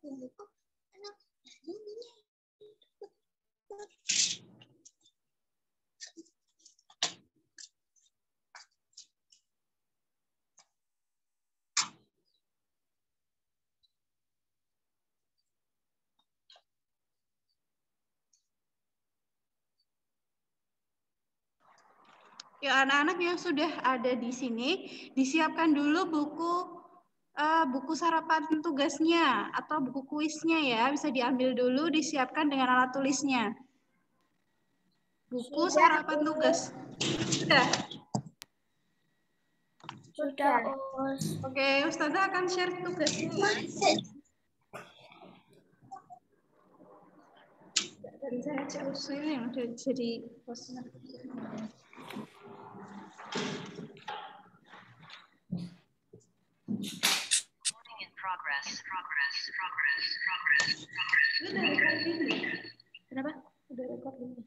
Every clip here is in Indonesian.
Ya, anak-anak yang sudah ada di sini, disiapkan dulu buku sarapan tugasnya atau buku kuisnya ya. Bisa diambil dulu, disiapkan dengan alat tulisnya. Buku sarapan tugas. Sudah? Sudah, Us. Oke, Ustazah akan share tugasnya. Dan saya cek usulnya yang udah jadi hostnya. Kenapa? Udah recording.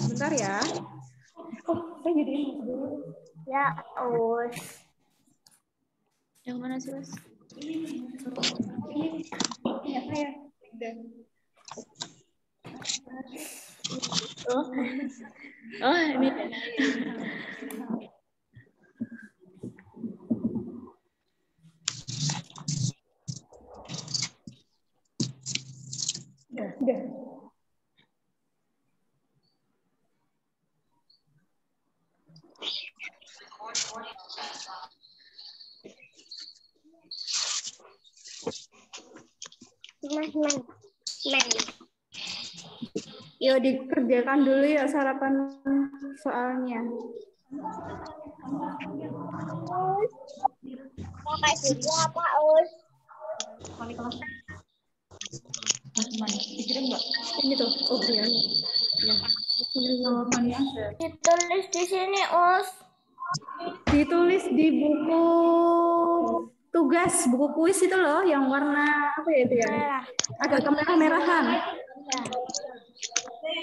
Bentar ya. Saya jadiin dulu. Ya, Us. Yang mana sih, Mas? Ini ya, saya. Oh, ini. Udah. Yuk dikerjakan dulu ya sarapan soalnya. Mau kasih apa, Us? Wali kelas. Dikirim nggak? Ini tuh, oh iya. Ya. Ditulis di sini, Us. Ditulis di buku tugas, buku kuis itu loh, yang warna apa ya itu ya? Merah. Agak kemerah-merahan.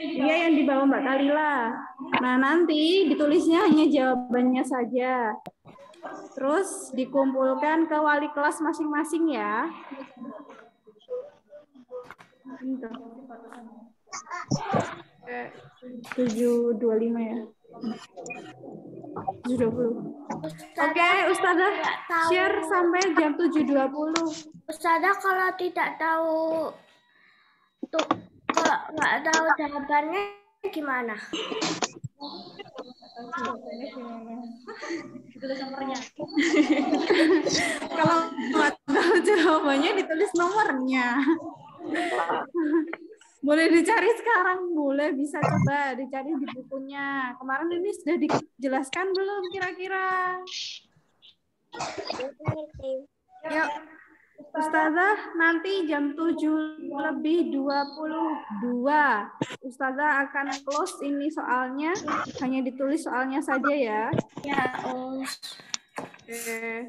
Iya, yang di bawah Mbak Kalila. Nah, nanti ditulisnya hanya jawabannya saja. Terus dikumpulkan ke wali kelas masing-masing ya. 7.25 ya. 7.20. Oke, Ustazah share sampai jam 7.20. Ustazah kalau tidak tahu tuh, kalau nggak tahu jawabannya gimana? Kalau nggak tahu jawabannya ditulis nomornya. Boleh dicari sekarang, boleh bisa coba dicari di bukunya. Kemarin ini sudah dijelaskan belum kira-kira? Yuk, Ustazah nanti jam 7:22. Ustazah akan close ini soalnya, hanya ditulis soalnya saja ya. Ya, Us. Oke.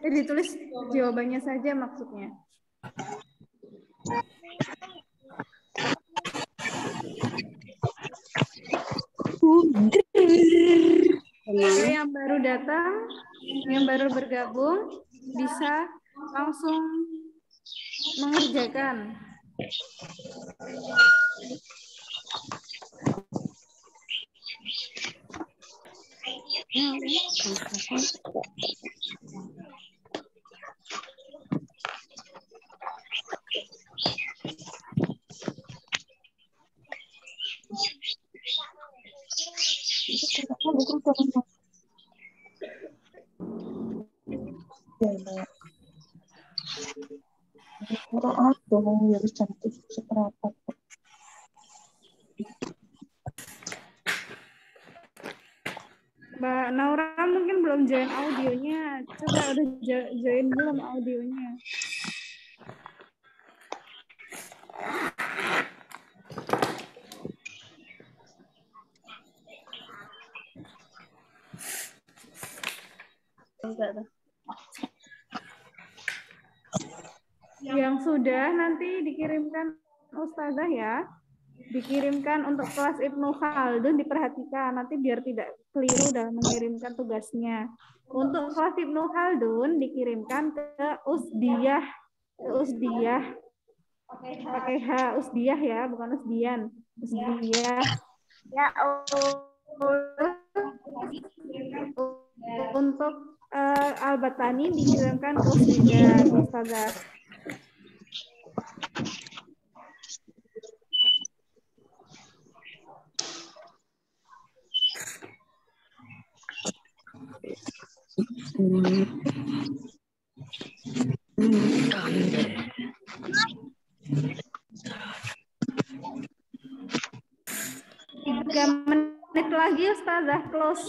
Ditulis jawabannya saja maksudnya. Oke, yang baru datang, yang baru bergabung, bisa langsung mengerjakan. Mbak Naura mungkin belum join audionya. Coba udah join belum audionya? Yang sudah nanti dikirimkan Ustazah ya. dikirimkan untuk kelas Ibnu Khaldun, diperhatikan nanti biar tidak keliru dalam mengirimkan tugasnya. Untuk kelas Ibnu Khaldun dikirimkan ke Usdiyah, pakai H, Usdiyah ya, bukan Usdian, Usdiyah. Ya, Untuk Al-Batani dikirimkan ke Uswinda, Ustazah. Tiga menit lagi Ustazah close.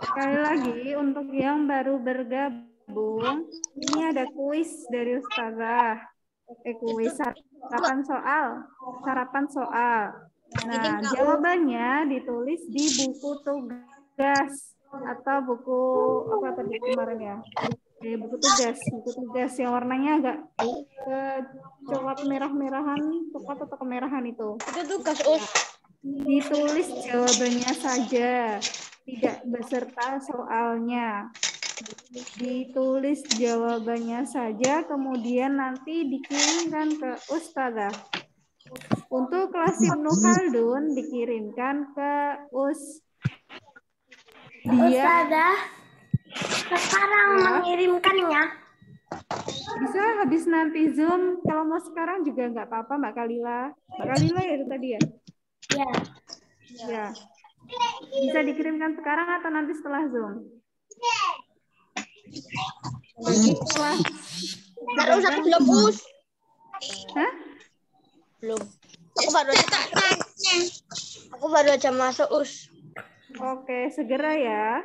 Sekali lagi untuk yang baru bergabung, ini ada kuis dari Ustazah. Kuis sarapan soal. Nah, jawabannya ditulis di buku tugas atau buku apa tadi kemarin ya? Buku tugas yang warnanya agak coklat merah-merahan, coklat atau kemerahan itu. itu tugas Ditulis jawabannya saja, tidak beserta soalnya. Ditulis jawabannya saja, kemudian nanti dikirimkan ke Ustazah. Untuk kelas Ibnu Khaldun dikirimkan ke Ustazah, sekarang mengirimkannya. Bisa habis nanti Zoom. Kalau mau sekarang juga nggak apa-apa, Mbak Kalila. Mbak Kalila ya itu tadi ya? Ya. Ya. Bisa dikirimkan sekarang atau nanti setelah Zoom? Bagi kelas. Terus aku belum Hah? Belum. Aku baru aja masuk Oke, segera ya.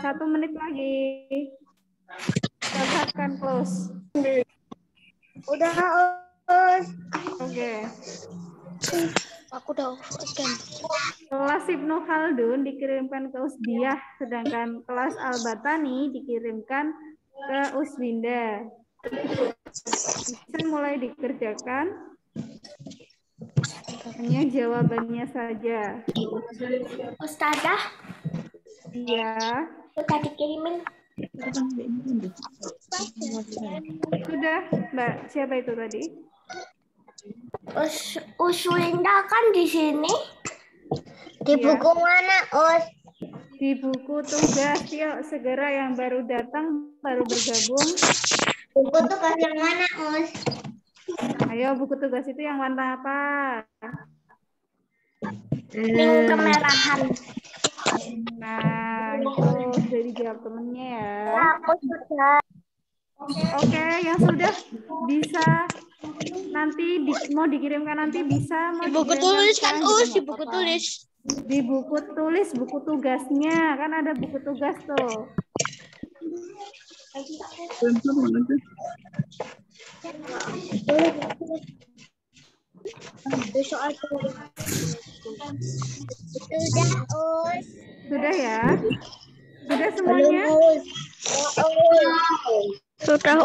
1 menit lagi. Kita akan close. Udah Oke. Aku udah scan. Kelas Ibnu Khaldun dikirimkan ke Usdiyah, sedangkan kelas Al-Batani dikirimkan ke Uswinda. Bisa mulai dikerjakan. Hanya jawabannya saja. Ustazah, Iya. udah dikirimin. Sudah, Mbak. Siapa itu tadi? Uswinda kan di sini. Di Iya. buku mana, Di buku tugas. Yuk, segera yang baru datang, baru bergabung. Buku tugas yang mana, Ayo, buku tugas itu yang warna apa? Pink kemerahan. Nah, itu sudah dijawab temennya ya. Aku sudah. Oke, yang sudah bisa nanti mau dikirimkan nanti bisa. Mau Di buku tulis kan, di buku tulis. Di buku tulis, buku tugasnya. Kan ada buku tugas tuh. Sudah ya? Sudah semuanya? Sudah,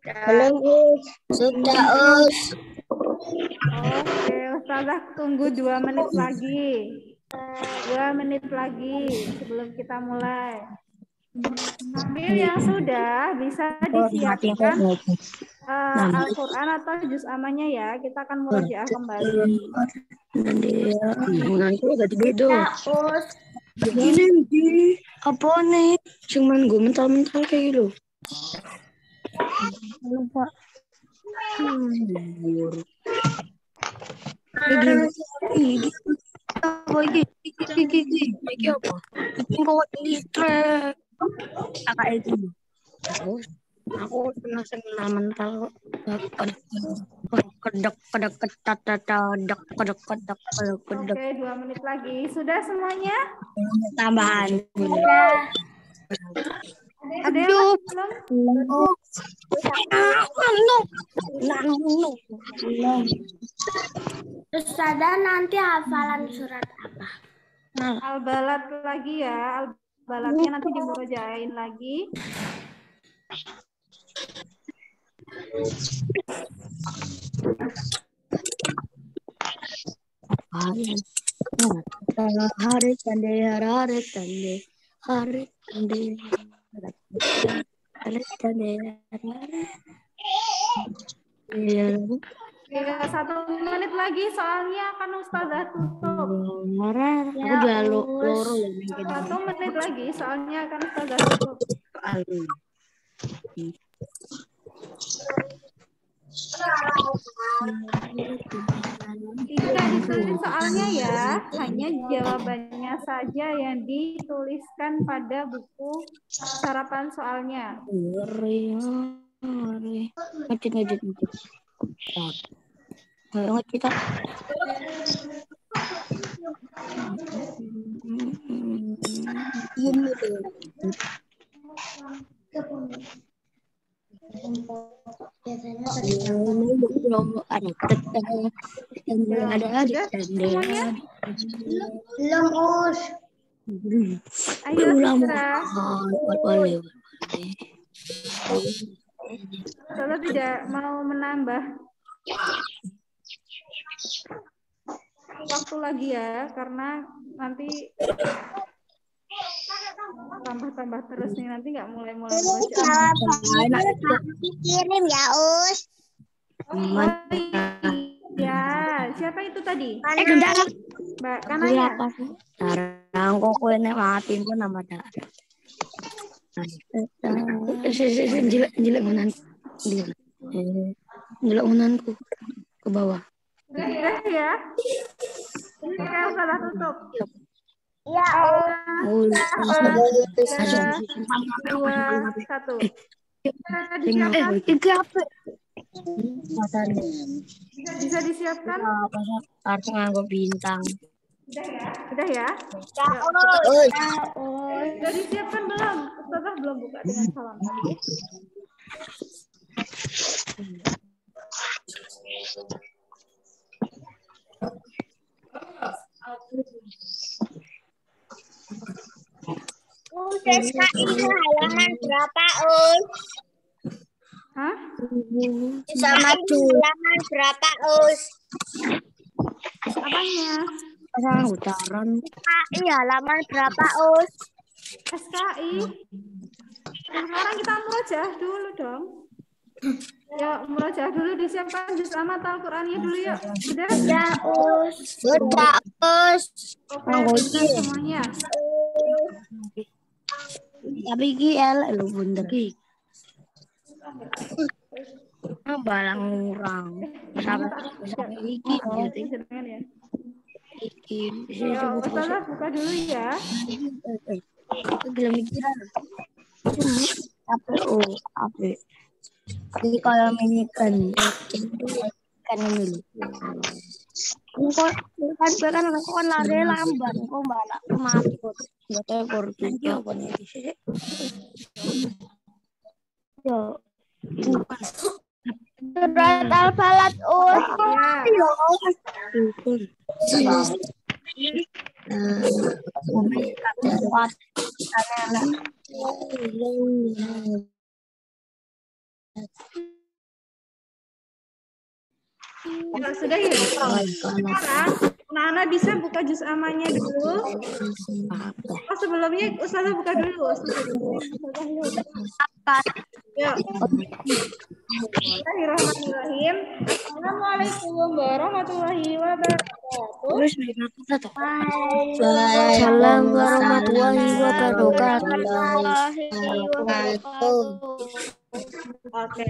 Belum, Sudah, Oke, Ustazah tunggu 2 menit lagi. 2 menit lagi sebelum kita mulai. Ambil yang sudah bisa disiapkan Al-Quran atau juz amanya ya. Kita akan murojaah kembali. Begini nih, apa nih? Cuman gue mental-mental kayak gitu. Lupa. Ini apa? Ini kok listrik. Kayak itu. Aku pernah mental kedek ketat kedek kedek. Oke, 2 menit lagi. Sudah semuanya? Tambahan. Ada yang belum? Ustazah nanti hafalan surat apa? Al-Balad lagi ya. Al-Baladnya nanti dimurojain lagi. Hari tande Ya, 1 menit lagi soalnya akan Ustazah tutup. Aku jalu loro ya mungkin. 1 menit lagi soalnya akan Ustazah tutup. Tidak ditulis soalnya ya, hanya jawabannya saja yang dituliskan pada buku sarapan soalnya. Ngecit. Ayo kita. Sudah semuanya? Belum, Us. Ayo segera. Kalau tidak mau menambah waktu lagi ya, karena nanti tambah terus nih, nanti nggak mulai-mulai baca. Kirim ya, Us. Oh iya, siapa itu tadi? Mbak Kanaya. Sekarang kok kue nek mati pun nama dah. Jelek menanku ke bawah. Sudah ya. Ini saya salah tutup. Ya, Us. 3, 2, 1. Bisa disiapkan? Harus nganggo bintang. Sudah ya? Sudah disiapkan belum? Ustazah belum buka dengan salam tadi. SKI itu halaman berapa, Us? Hah? Sama halaman berapa, Us? Apanya? Pasang utaran. SKI halaman berapa, Us? SKI. Sekarang kita murojaah dulu dong. Ya, murojaah dulu, disiapkan juz amat Al-Qur'annya dulu yuk. Sudah? Ya, Us. Sudah, Us. Oke, sudah semuanya. Tapi GL lu bener ki. Balang ngurang. Sampai iki jadi. Ya. Iki. Yo, Ustazah buka dulu ya. Belum mikiran. Apa? Ini kalau minikan kan ini. Kok kan aku kan lari lamban kok malah mati kok. Enggak tahu korban apa nih di sini. Yo. Surat Al-Balad, Us. Ya, sudah ya. Sekarang anak-anak bisa buka juz amannya dulu. Oh, sebelumnya Ustazah buka dulu. Ya. Bismillahirrahmanirrahim. Assalamualaikum warahmatullahi wabarakatuh. Waalaikumsalam warahmatullahi wabarakatuh. Oke.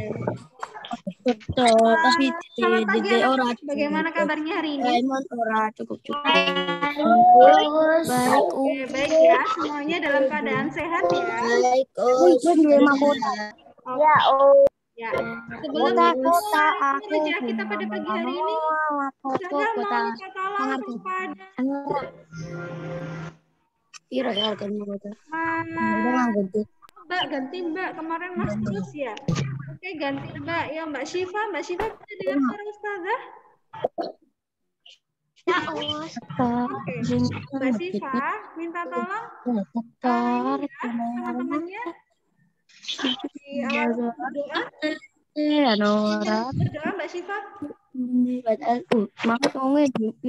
Tapi Selamat pagi di orang anak. Bagaimana kabarnya hari ini? Cukup. Baik, Oke, baik ya. Semuanya dalam keadaan sehat ya. Baik, Us. Ya, Ya. Sebelum Kota kerja kita pada pagi hari ini, saya mau minta tolong kepada Mbak, ganti Mbak. Kemarin Mas terus ya. Oke, ganti Mbak. Ya, Mbak Syifa. Mbak Syifa bisa dengar suara Ustazah? ya, Oke. Mbak Syifa minta tolong ini ya, teman-temannya di alat berdoa. Berdoa Mbak Syifa.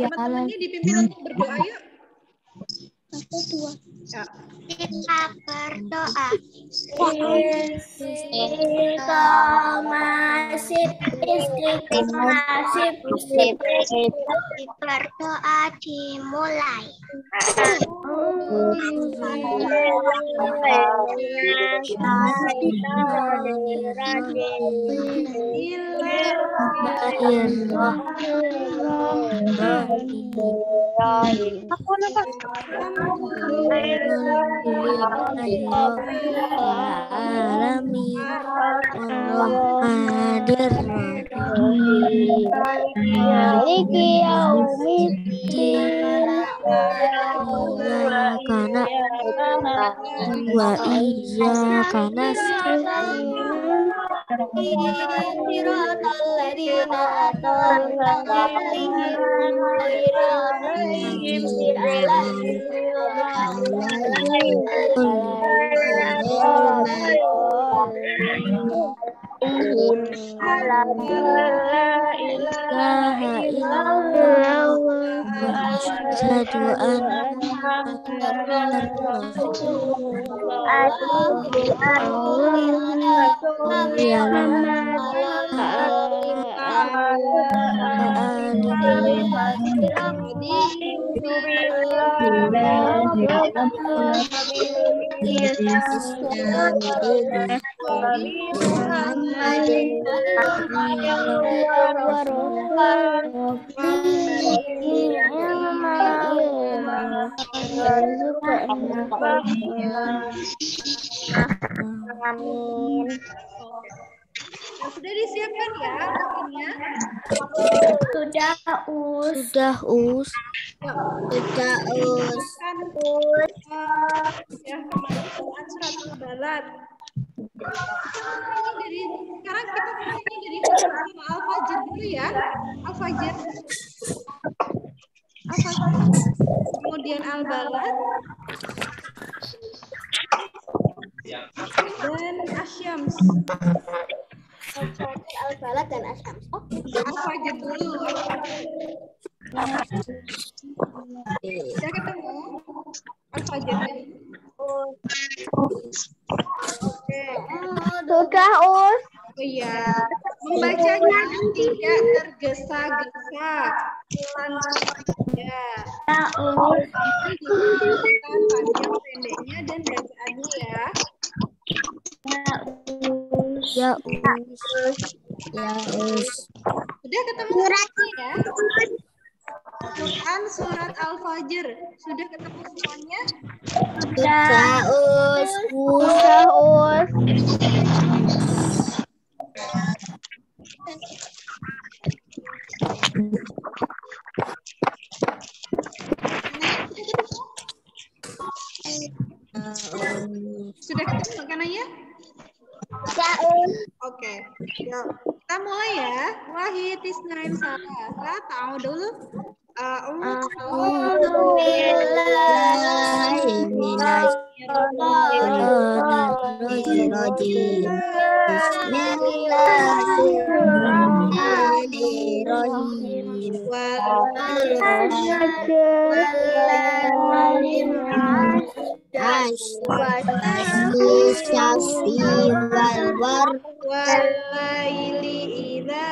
Teman-temannya dipimpin untuk berdoa yuk. Ya. kita berdoa. Berdoa dimulai. Nah, sudah disiapkan ya doanya? Sudah, Ya, kemarin bacaan surat Al-Balad. Sekarang kita mulainya dari Al-Fajr dulu ya. Al-Fajr. Kemudian Al-Balad. Dan Asyams. Al-Balad dan Asyams. Al-Fajr dulu. Sudah ketemu? Al-Fajr. Oke. Sudah, Oh iya, membacanya tidak tergesa-gesa, pelan-pelan saja. Panjang pendeknya dan bacaannya ya. Sudah ketemu suratnya ya? Quran surat Al-Fajr. Sudah ketemu semuanya? Sudah ketemu makanannya? Oke, yuk kita mulai ya. Wahid isnain salah. Tahu dulu. Walaili idza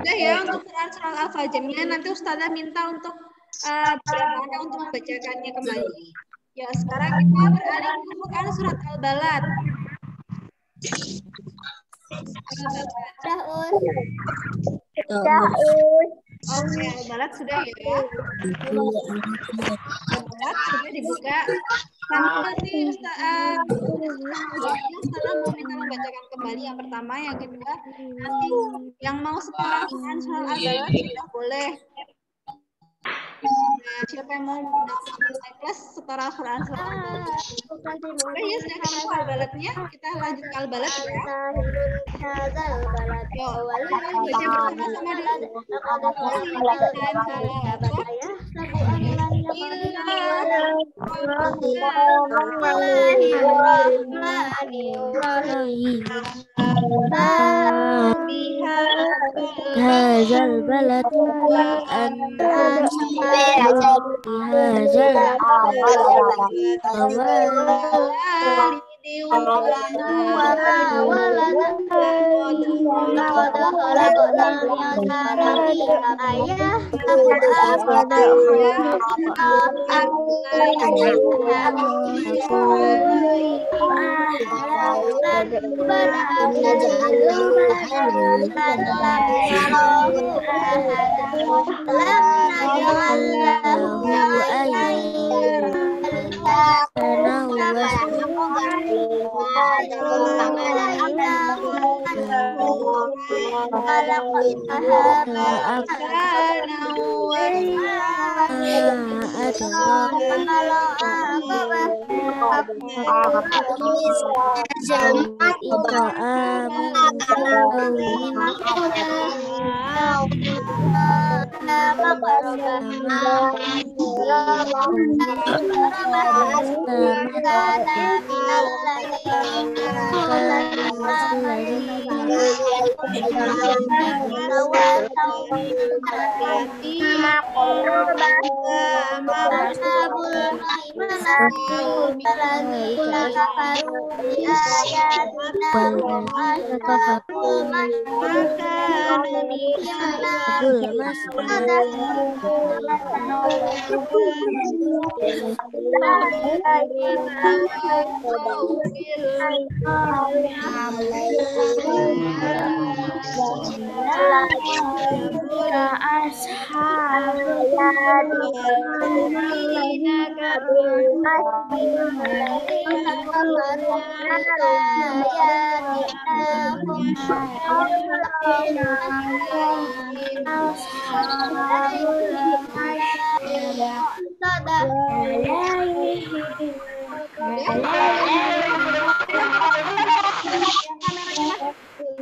Sudah ya untuk surat al-fajrnya. Nanti Ustazah minta untuk beberapa anak untuk membacakannya kembali. Ya, sekarang kita beralih ke Quran surat Al-Balad. Oke, Al-Balad sudah ya. Al-Balad sudah dibuka. Nanti Ustazah mau minta membacakan kembali yang pertama, yang kedua. Nanti yang mau sekarang Quran surat Al-Balad sudah boleh. Nah, siapa yang mau mendapatkan kelas setara Quran surat Al-Balad? Oke, ya sudah ketemu Al-Baladnya. Kita lanjut ke Al-Balad ya. Yo, baca bersama-sama dulu. Hazal balad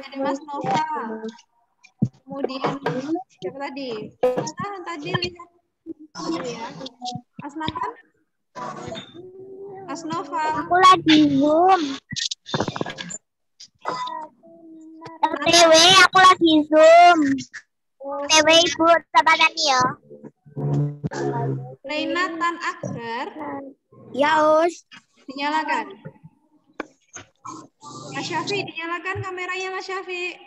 Ada Mas Nova. Kemudian siapa tadi? Tadi lihat ya. Mas Nathan? Mas Nova. Aku lagi Zoom. TW, aku lagi Zoom. TW Ibu, sabaran ya. Reina Tan Akbar. Ya, Us. Dinyalakan. Mas Syafi, dinyalakan kameranya Mas Syafi.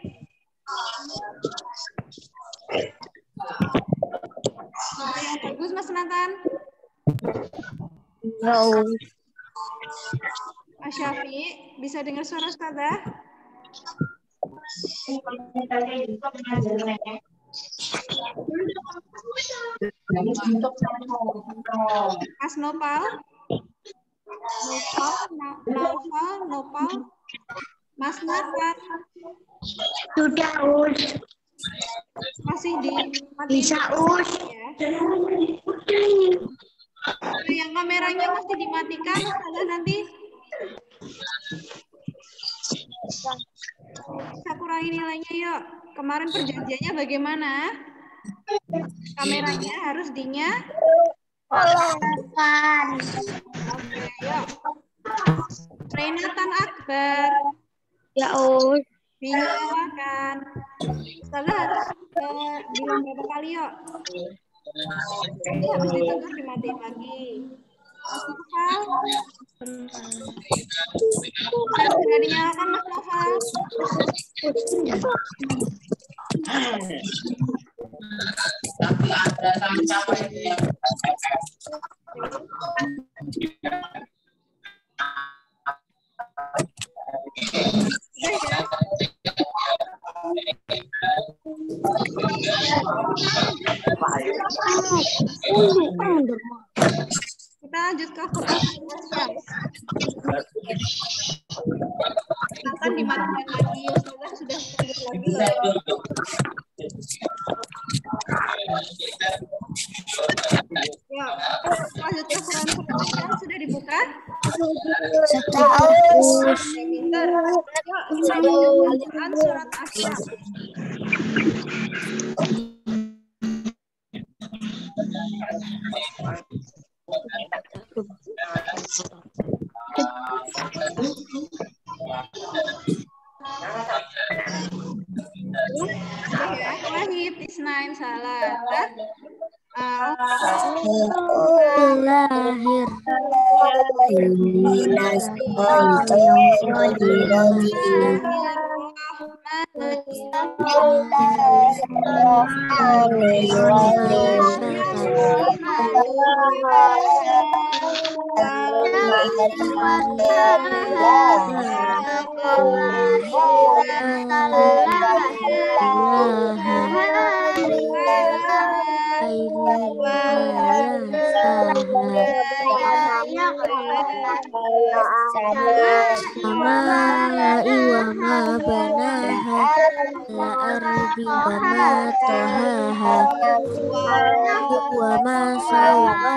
Yang bagus Mas Nathan. Ya, Us. Mas Syafi, bisa dengar suara Ustazah? Mas Nopal? Nopal? Mas Nathan? Sudah, Us. Masih di Bisa, Us. ya. Yang kameranya masih dimatikan, Ustazah nanti bisa kurangi nilainya yuk. Kemarin perjanjiannya bagaimana? Kameranya harus Nyalakan. Oke, yuk. Reina Tan Akbar. Ya, Us. Dinyalakan. Ustazah harus bilang berapa kali yuk? Nanti habis ditegur dimatiin lagi. Mas Noval. Sudah dinyalakan Mas Noval. Kita lanjut ke Quran Asyams. Akan dimatikan lagi, Ustazah sudah tegur lagi loh. Ya, lanjut ke Quran Asyams sudah dibuka? Sudah. Pintar. Yuk, kita lanjut ke Quran surat Asyams. Wahid, Isnain, salah. Lahir. Sama'i wa ma banaha la ardi wa ma tahaha wa ma sawaha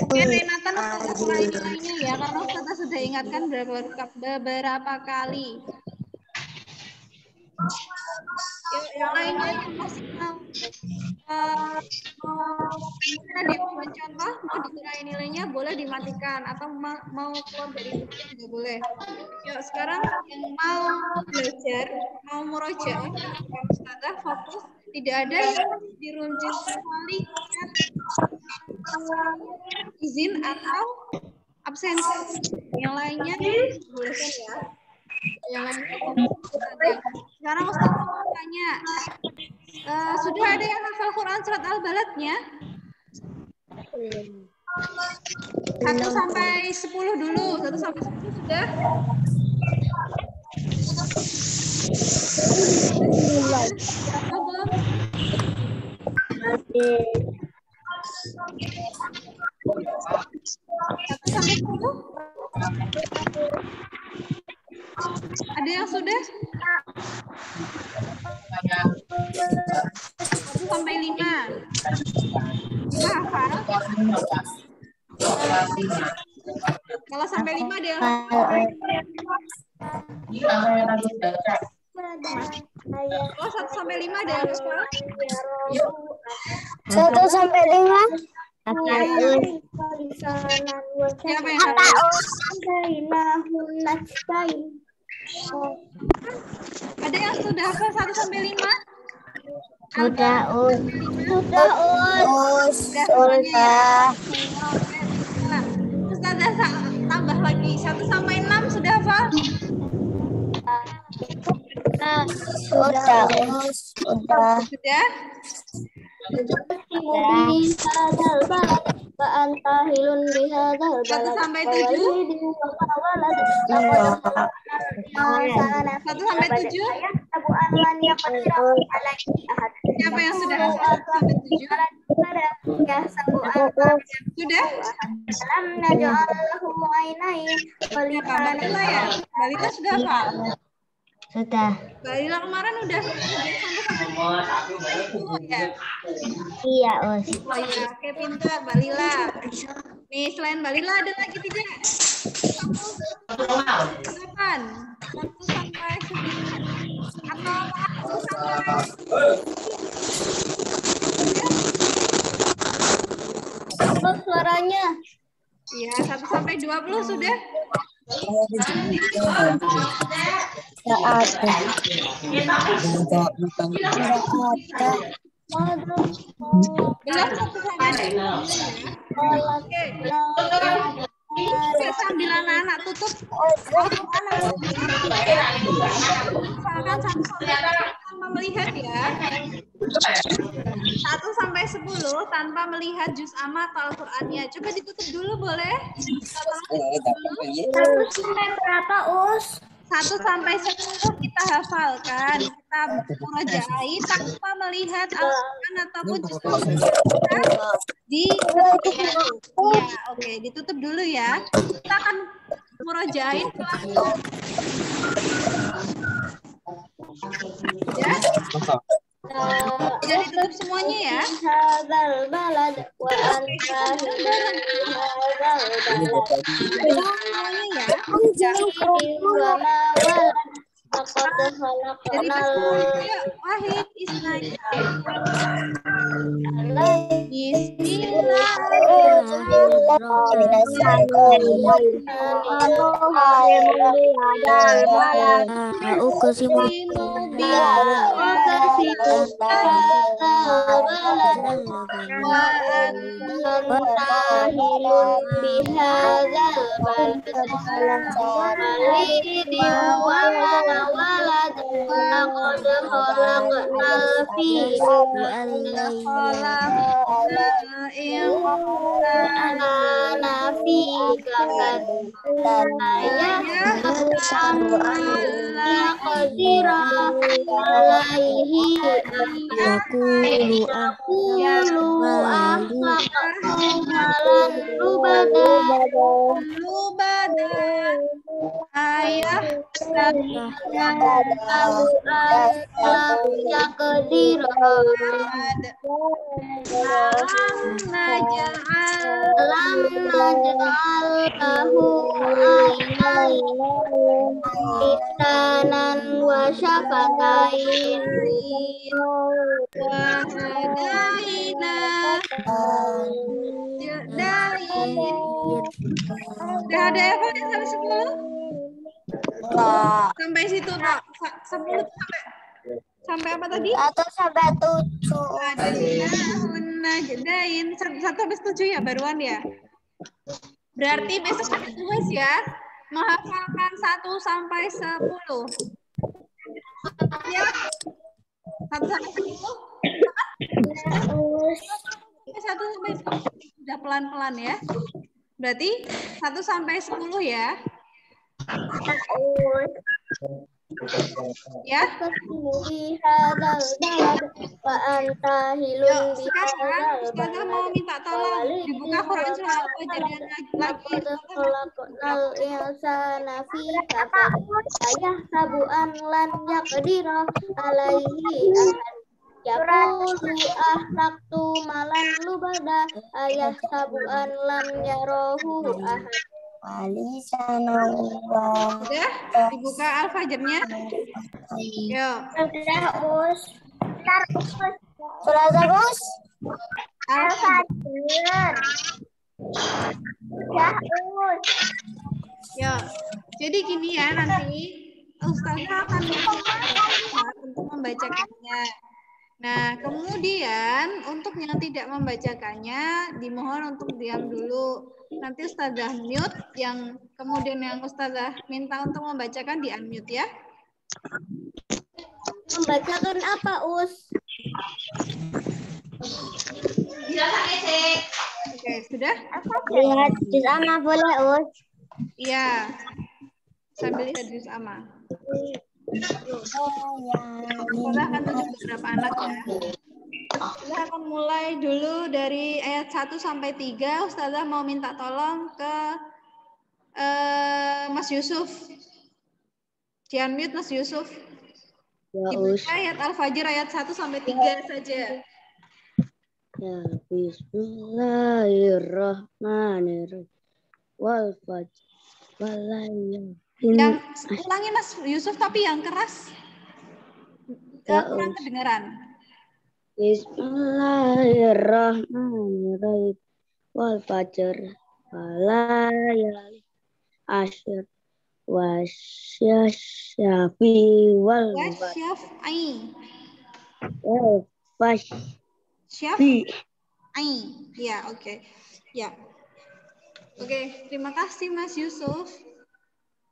Oke, Renatan Ustazah ulangi nilainya ya, karena Ustazah sudah ingatkan beberapa kali. Yuk, yang lainnya yang masih mau mencontoh, mau dikurangi nilainya boleh dimatikan atau mau keluar dari buku juga boleh. Yuk, sekarang yang mau belajar, mau murojaah dengan Ustazah fokus, tidak ada yang diruncing kecuali izin atau absensi. Yang lainnya bolehkan ya. Yang lainnya fokus. Sekarang Ustaz mau tanya, sudah ada yang hafal Quran surat Al-Baladnya? 1 sampai 10 dulu. 1 sampai 10 sudah? Belum? Satu sampai 10? Ada yang sudah? 1 sampai 5. Hafal? Kalau sampai 5 ada yang hafal? Oh, 1 sampai 5 ada yang hafal? 1 sampai 5. Siapa yang hafal? Ada yang sudah hafal 1 sampai 5? Sudah, Sudah. Ustazah tambah lagi 1 sampai 6 sudah hafal? Sudah. Sudah? Satu sampai 7? 1 sampai 7? Siapa yang sudah hafal 1 sampai 7? Sudah? Siapa? Balila ya? Balila sudah hafal? Sudah. Balila kemarin udah sampai 10 ya? Iya, Us. Oh ya, oke pintar Balila. Nih selain Balila ada lagi tidak? 1 sampai 9 atau 1 sampai Suaranya. Iya, 1 sampai 20 sudah? Belum 1 sampai 20 ya? Oke, sambil anak-anak tutup misalkan 1 sampai 10 tanpa melihat ya. 1 sampai 10 tanpa melihat juz amma atau Al-Qur'annya. Coba ditutup dulu boleh? 1 sampai berapa, Us? 1 sampai 10 kita hafalkan. Kita murojaah tanpa melihat Al-Quran ataupun juz kita ditutup dulu. Ya, oke, ditutup dulu ya. Kita akan murojain pelan-pelan. Ya? Jangan ditutup semuanya ya. Semuanya ya. Dari yuk, Wahid, Ismail. Ayah udah ada Eva yang sampai 10? Sampai situ Pak. 10 sampai apa tadi? 1 sampai 7. Jadain 1 sampai 7 ya baruan ya. Berarti besok ada tugas ya. Menghafalkan 1 sampai 10. Ya. 1 sampai 10. 1 sampai 10. Udah pelan-pelan ya. Berarti 1 sampai 10 ya. Ya. Yuk, sekarang Ustazah mau minta tolong dibuka Quran surah Al-Fajr lagi. Udah dibuka Al-Fajrnya. Yuk. Sudah terus. Al-Fajr. Yuk. Jadi gini ya, nanti Ustazah akan untuk membacakannya. Nah, kemudian untuk yang tidak membacakannya, dimohon untuk diam dulu. Nanti Ustazah mute, yang kemudian yang Ustazah minta untuk membacakan di-unmute ya. Membacakan apa, Us? Oke, sudah? Lihat juz amma boleh, Us? Iya. Sambil lihat juz amma. Ustazah akan tunjuk beberapa anak ya. Kita akan mulai dulu dari ayat 1 sampai 3. Ustazah mau minta tolong ke Mas Yusuf. Di-unmute Mas Yusuf. Dibaca ayat Al-Fajr ayat 1 sampai 3 saja. Ya, bismillahirrahmanirrahim. Wal fajr walayl. Yang ulangi Mas Yusuf tapi yang keras. Kurang kedengaran. Bismillahirrahmanirrahim. Wal fajr walayl asyr wasyafi wal Wasyaf'i. Syaf'i. Ya, oke. Ya. Oke, terima kasih Mas Yusuf.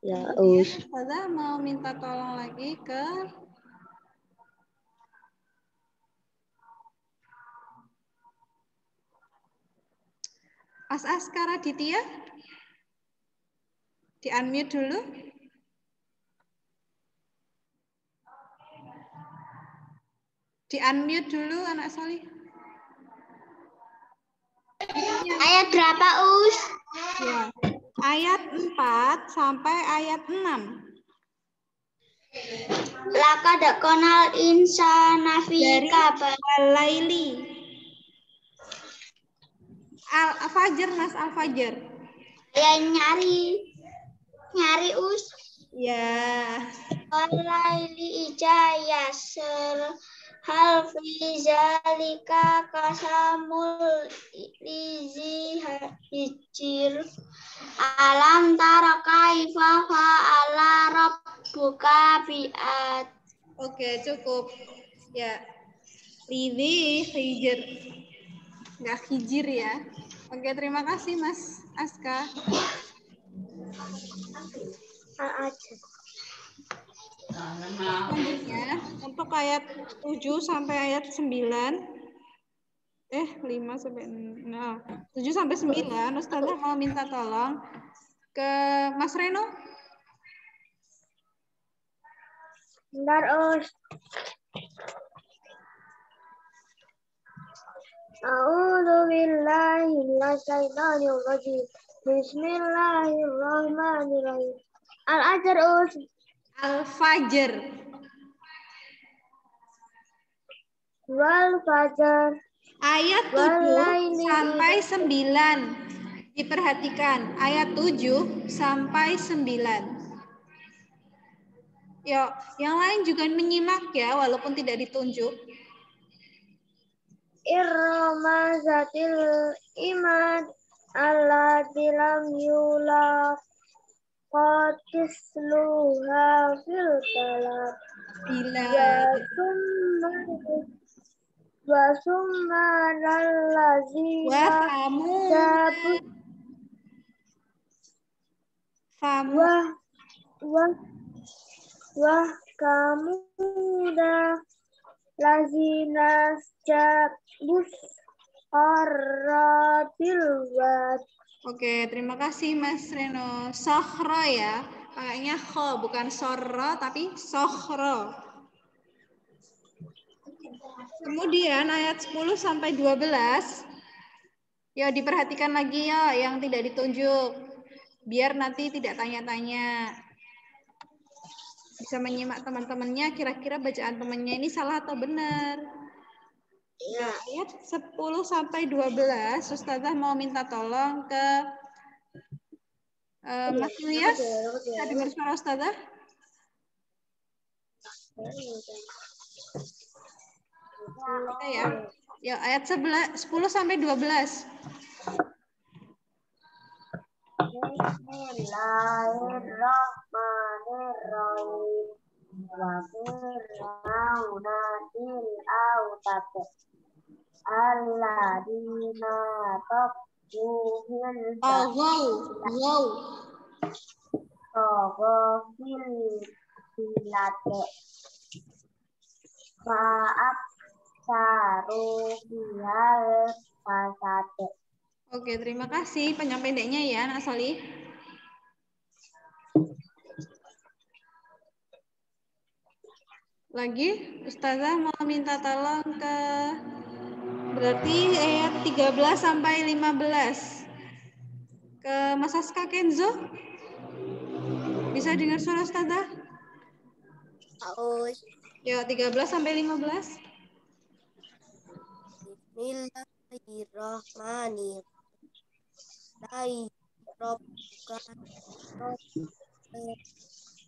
Ya, Ustazah mau minta tolong lagi ke Askara Ditya. Di-unmute dulu. Di-unmute dulu anak Solih. Ayat berapa, Us? Ya. Ayat 4 sampai ayat 6. Laqad konal insana fi Dari kabad. Al-Laili. Al-Fajr, Mas Al-Fajr. Ya nyari Us. Ya. Walaili ijayasir hal fi zalika kasamul lizi hijir alam tara kaifa fa'ala rabbuka bi'ad. Oke, cukup. Ya. Livi hijir. Nggak hijir ya. Oke, terima kasih Mas Aska. Selanjutnya, untuk ayat 7 sampai ayat 9. 5 sampai 6. 7 sampai 9, Ustazah mau minta tolong ke Mas Reno. Bentar, Us. A'udzu billahi minasyaitonir rajim. Bismillahirrahmanirrahim. Al-Ajr, Us. Al-Fajr. Wal fajar. Ayat 7 sampai 9. Diperhatikan, ayat 7 sampai 9. Yuk, yang lain juga menyimak ya, walaupun tidak ditunjuk. Irrama zatil imad allati lam yulaq qatisluha fil talab Bila. wa summa lallazina sabut Famu. Wah kamu dah lazina jabus aratil wad. Oke, terima kasih Mas Reno. Sohro ya, kayaknya kho, bukan sorro, tapi sohro. Kemudian ayat 10 sampai 12. Ya, diperhatikan lagi ya yang tidak ditunjuk. Biar nanti tidak tanya-tanya. Bisa menyimak teman-temannya, kira-kira bacaan temannya ini salah atau benar. Ya, ayat 10 sampai 12, Ustazah mau minta tolong ke Mas Ilyas. Bisa dengar suara Ustazah? Kita ya. Ya, ayat 10 sampai 12. Bismillahirrahmanirrahim. Wa fir'auna fil autat alladina taqbuhil fil bilate fa'ab saru bihal pasate. Oke, terima kasih penyampaiannya ya, Nak Solih. Lagi, Ustazah mau minta tolong ke berarti ayat 13 sampai 15. Ke Mas Aska Kenzo. Bisa dengar suara Ustazah? Aus. Ya, 13 sampai 15. Bismillahirrahmanirrahim.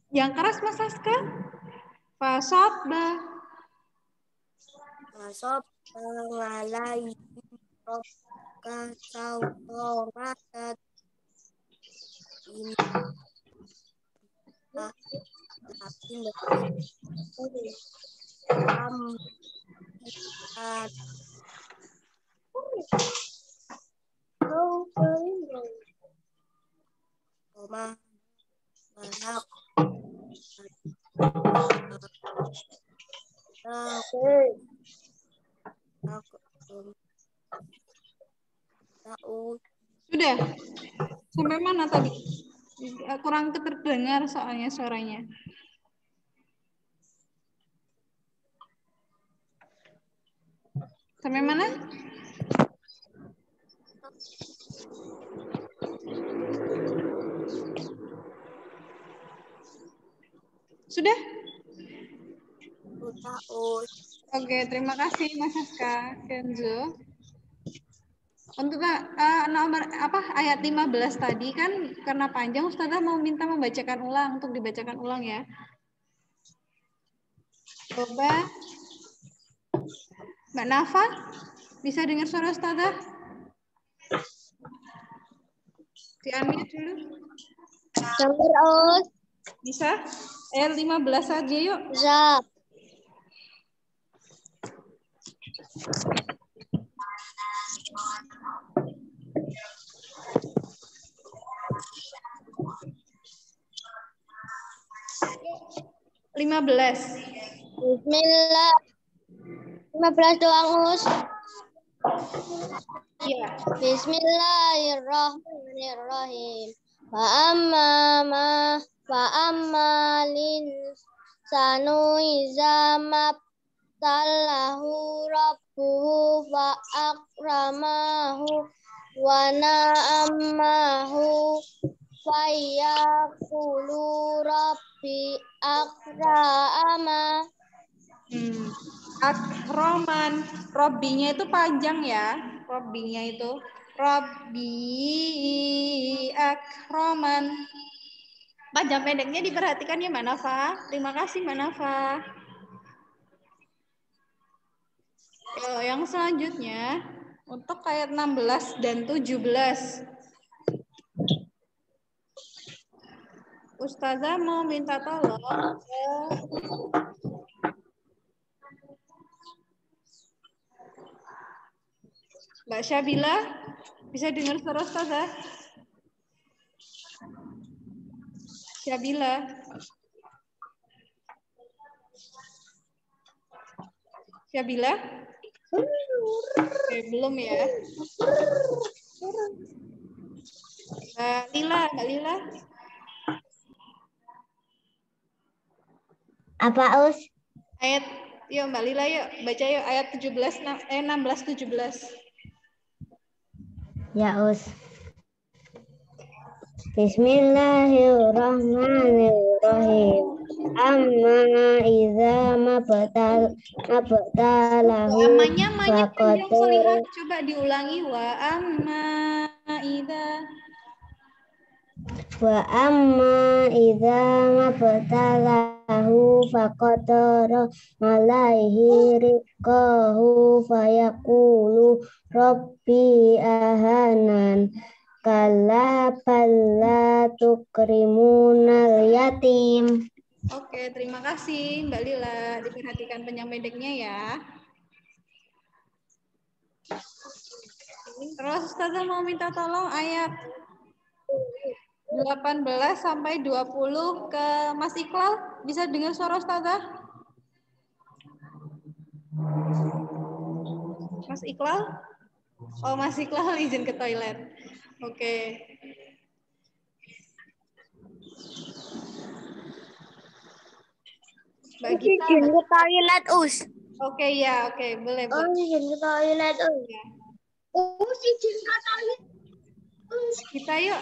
Yang keras Mas Aska. Fasabba. Masop alaihi robka sautorakat ini tapi lebih Roma banyak Sudah. Sampai mana tadi? Kurang terdengar soalnya suaranya. Sampai mana? Sudah? Sudah, Us. Oke, terima kasih Mas Aska, Kenzo. Untuk nomor ayat 15 tadi kan karena panjang, Ustazah mau minta membacakan ulang untuk dibacakan ulang ya. Coba Mbak Nafa bisa dengar suara Ustazah? Di-unmute dulu. Nomor Us. Bisa? Ayat 15 saja yuk. Bisa. Lima belas. Bismillah. 15 doang, Us. Iya. Bismillahirrahmanirrahim. Wa amma linsanu iza mabtalahu rabbuhu fa akramahu wa na'amahu fa yaqulu rabbi akrama. Akroman. Robbinya itu panjang ya. Robbinya itu. Robbi akroman. Panjang pendeknya diperhatikan ya Mbak Nafa. Terima kasih Mbak Nafa. Yang selanjutnya untuk ayat 16 dan 17. Ustazah mau minta tolong Mbak Syabila, bisa dengar suara Ustazah? Syabila. Syabila? Oke, belum ya. Mbak Lila. Apa, Us? Ayat, yuk Mbak Lila yuk, baca yuk ayat 16 17. Ya, Us. Bismillahirrahmanirrahim. Amma idza mabtalahu Amanya panjang faqad Solihah. Coba diulangi wa amma idza mabtalahu faqadara alaihi rizqahu fayaqulu rabbi ahanan kalla balla tukrimunal yatim. Oke, terima kasih Mbak Lila. Diperhatikan panjang pendeknya ya. Terus Ustazah mau minta tolong ayat 18 sampai 20 ke Mas Iqlal. Bisa dengar suara Ustazah? Mas Iqlal? Oh, Mas Iqlal izin ke toilet. Oke. Mbak Gita. Izin ke toilet, Us. Oke, ya, oke, boleh. Oh, izin ke toilet, Us. Us, izin ke toilet. Kita yuk.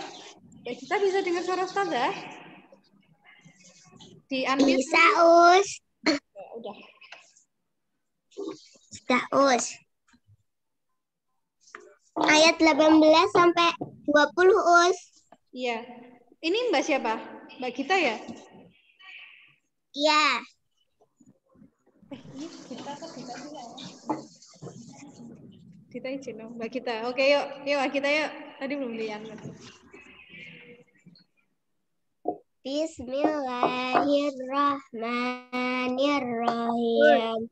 Ya, kita bisa dengar suara Ustazah? Di-unmute. Bisa, Us. Ya, udah. Sudah, Us. Ayat 18 sampai 20, Us. Iya. Ini Mbak siapa? Mbak Gita ya? Iya. Kita kok Gita sih ya? Kita izin dong, Mbak Gita. Oke, yuk. Yuk, Mbak Gita yuk. Tadi belum di-unmute. Bismillahirrahmanirrahim.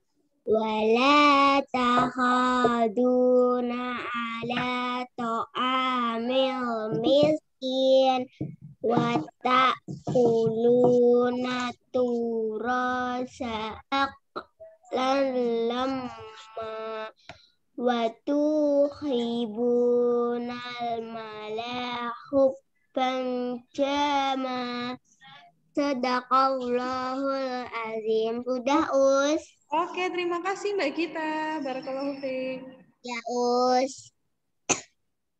Wala takhaduna ala ta'amil miskin wa ta'kuluna turasa aqlan lamma wa tuhibunal mala hubban jama. Sadaqallahul azim. Sudah, Us. Oke, terima kasih Mbak Gita. Barakallahu fiik. Ya, Us.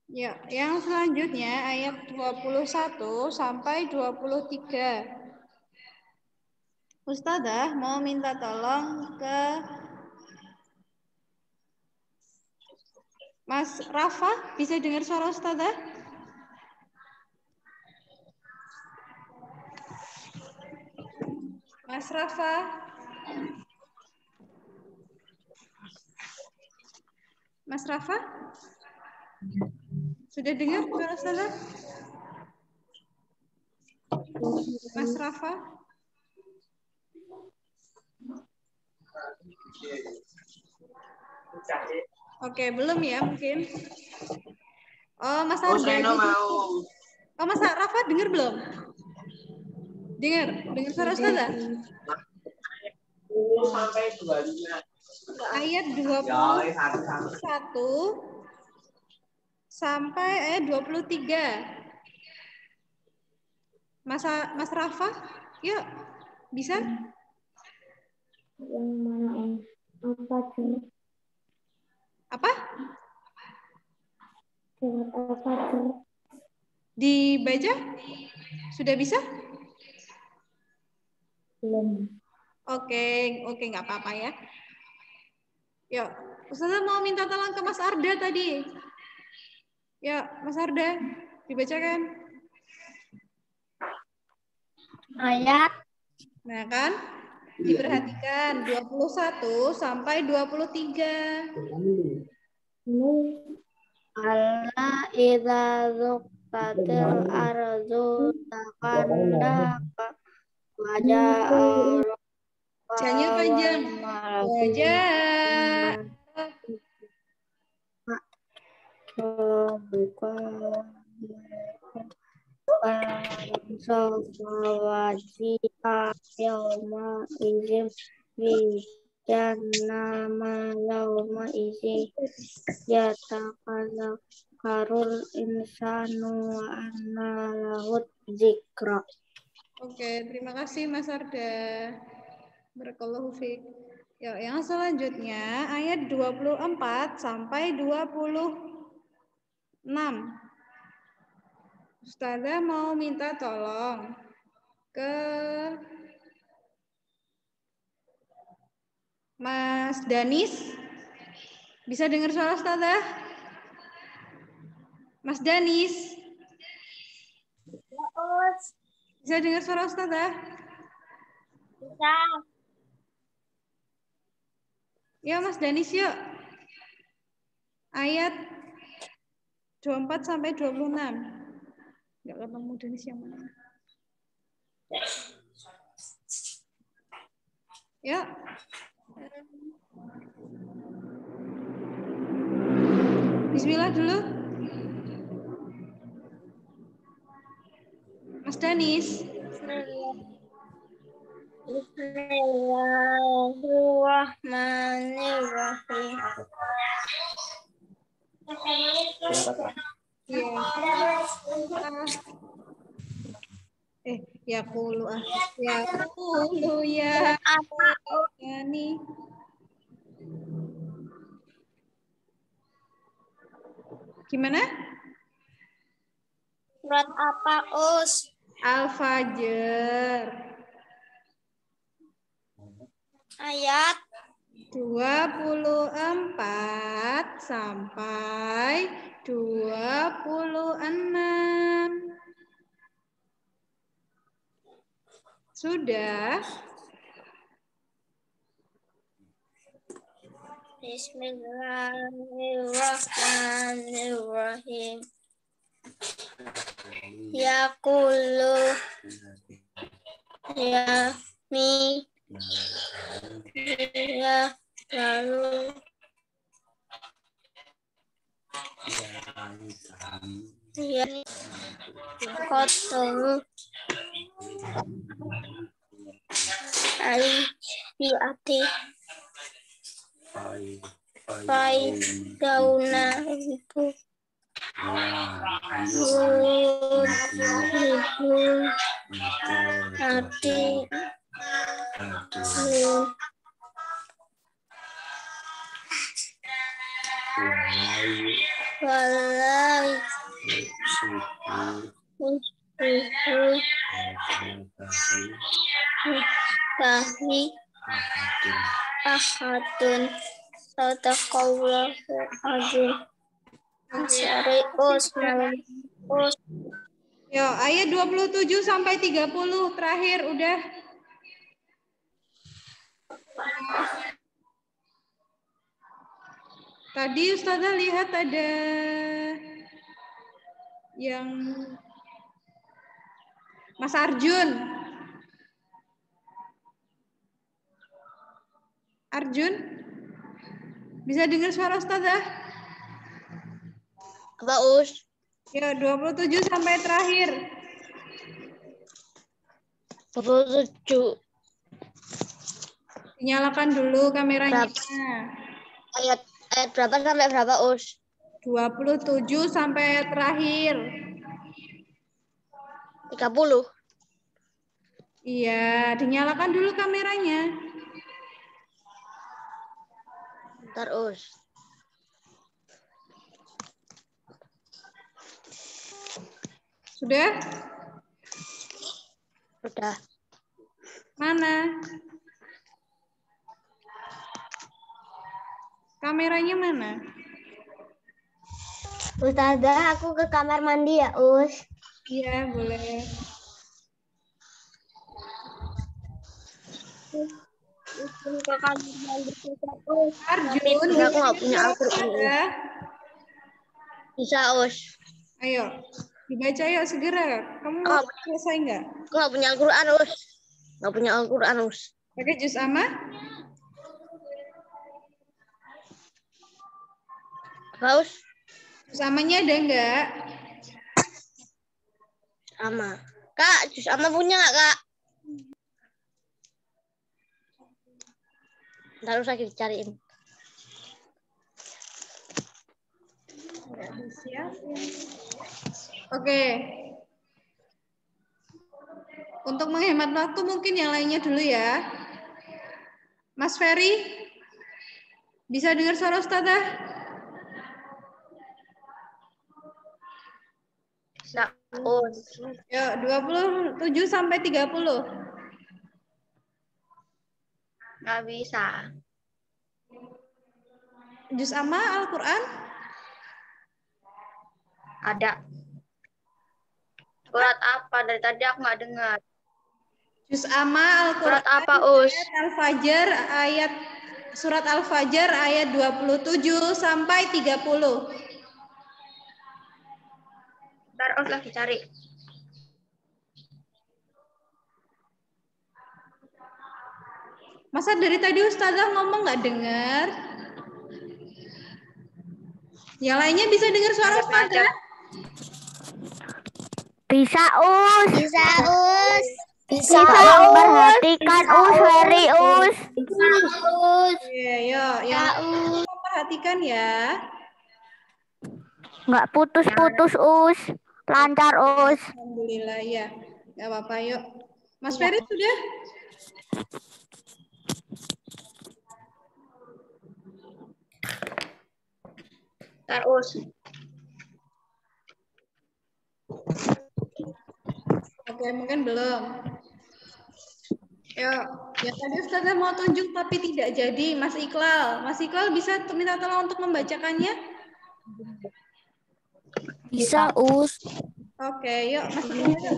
Ya, yang selanjutnya ayat 21 sampai 23. Ustazah mau minta tolong ke Mas Rafa, bisa dengar suara Ustazah? Mas Rafa? Mas Rafa? Sudah dengar suara Ustazah? Mas Rafa? Oke, belum ya mungkin. Oh, Mas Arda. Oh, Mas Rafa dengar belum? Dengar suara Ustazah? Ayat 21 sampai ayat 23. Mas Rafa, yuk, bisa? Yang mana apa surat? Apa? Surat apa surat? Dibaca? Sudah bisa? Belum. Oke, nggak apa-apa ya. Yuk, Ustazah mau minta tolong ke Mas Arda tadi. Yuk, Mas Arda, dibacakan. Ayat. Nah kan, diperhatikan 21 sampai 23. Allah idza zuqatil ardu takandaka wajah Janya panjang. Wajah. buka wajah yauma izin nama yauma izin yatakala karul insanu wa anna lahut zikra. Oke, terima kasih Mas Arda. Barakallahu fiik. Ya, yang selanjutnya ayat 24 sampai 26. Ustazah mau minta tolong ke Mas Danis. Bisa dengar suara Ustazah? Mas Danis. Bisa dengar suara Ustazah? Bisa. Ya Mas Danis yuk. Ayat 24 sampai 26. Enggak ketemu Danis yang mana? Ya. Bismillah dulu. Mas Danis. Bismillahirrahmanirrahim. Ya kulu ya Apa? ini. Gimana? Surat apa, Us? Al-Fajr. Ayat 24 sampai 26. Sudah? Bismillahirrahmanirrahim. Yaqulu ya mi ya lalu ya kotor al-fi'ati dauna itu hati Walai. Tahi. Ahadun. Sadaqallahu azim. Syari Usman. Yo, ayat 27 sampai 30 terakhir udah. Tadi Ustazah lihat ada yang Mas Arjun. Arjun? Bisa dengar suara Ustazah? Apa Us? Ya, 27 sampai terakhir. 27. Nyalakan dulu kameranya. Ayat berapa sampai berapa Us? 27 sampai terakhir. 30. Iya, dinyalakan dulu kameranya. Bentar Us. Sudah? Sudah. Mana? Kameranya mana? Ustazah, aku ke kamar mandi ya, Us. Iya, boleh. Ke kamar mandi Arjun, aku nggak punya Al-Quran. Bisa, Us. Ayo, dibaca yuk segera. Kamu mau selesai nggak? Aku nggak punya Al-Quran, Us. Nggak punya Al-Quran, Us. Pakai juz amma? Apa, Us? Juz ammanya ada nggak? Sama. Kak, jus ama punya nggak, Kak? Ntar usah dicariin. Oke. Untuk menghemat waktu mungkin yang lainnya dulu ya. Mas Ferry, bisa dengar suara Ustazah? Bisa, Us. Yuk, 27 sampai 30. Nggak bisa. Juz amma Al-Quran? Ada. Surat apa? Dari tadi aku nggak dengar. Juz amma Al-Quran. Surat apa, Us? Al-Fajr ayat surat Al-Fajr ayat 27 sampai 30. Ntar Us lagi cari. Masa dari tadi Ustazah ngomong nggak dengar? Yang lainnya bisa dengar suara Ustazah? Bisa, Us. Bisa, Us. Bisa, Us. Perhatikan, Us. Ferry, Us. Bisa, Us. Iya, yuk. Yang perhatikan ya. Nggak putus-putus, Us. Lancar, Us. Alhamdulillah, ya. Nggak apa-apa, yuk. Mas Ferry sudah? Ntar, Us. Oke, mungkin belum. Yuk, ya tadi Ustazah mau tunjuk tapi tidak jadi. Mas Iqlal. Mas Iqlal bisa minta tolong untuk membacakannya? Bisa, Us. Oke, yuk Mas Iqlal.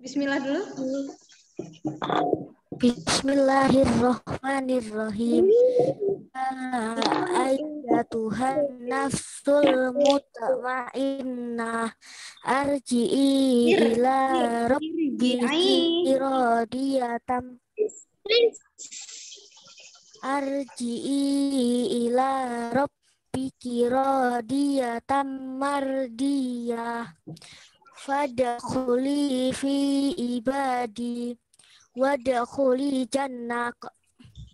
Bismillah dulu. Bismillahirrahmanirrahim. Ayyatuhan nafsul mutmainnah arji'i ila rabbiki radiyatan mardiyah fadkhuli fi ibadi wadkhuli jannah.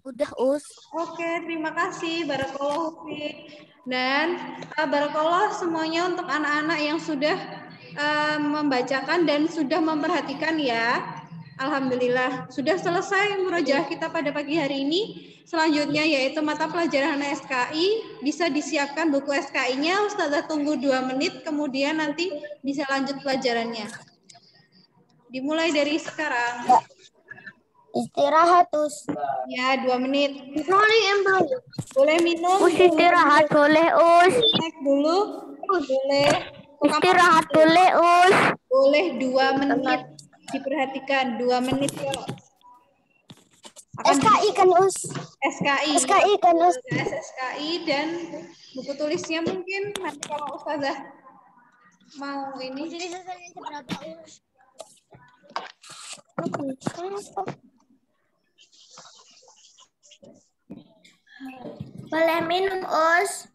Udah, Us. Oke, terima kasih Barakallahu fiik. Dan Barakallah semuanya untuk anak-anak yang sudah membacakan dan sudah memperhatikan ya. Alhamdulillah, sudah selesai murojaah kita pada pagi hari ini. Selanjutnya yaitu mata pelajaran SKI, bisa disiapkan buku SKI-nya, Ustazah tunggu 2 menit, kemudian nanti bisa lanjut pelajarannya. Dimulai dari sekarang. Istirahat, Us. Ya, 2 menit. Belum. Boleh minum? Us istirahat boleh, Us. Snack dulu? Boleh. Istirahat boleh, Us. Boleh 2 menit. Diperhatikan 2 menit ya. SKI kan, Us. SKI. SKI kan, Us. SKI dan buku tulisnya mungkin nanti kalau Ustazah mau ini. Jadi selesai berapa, Us? Boleh minum, Us.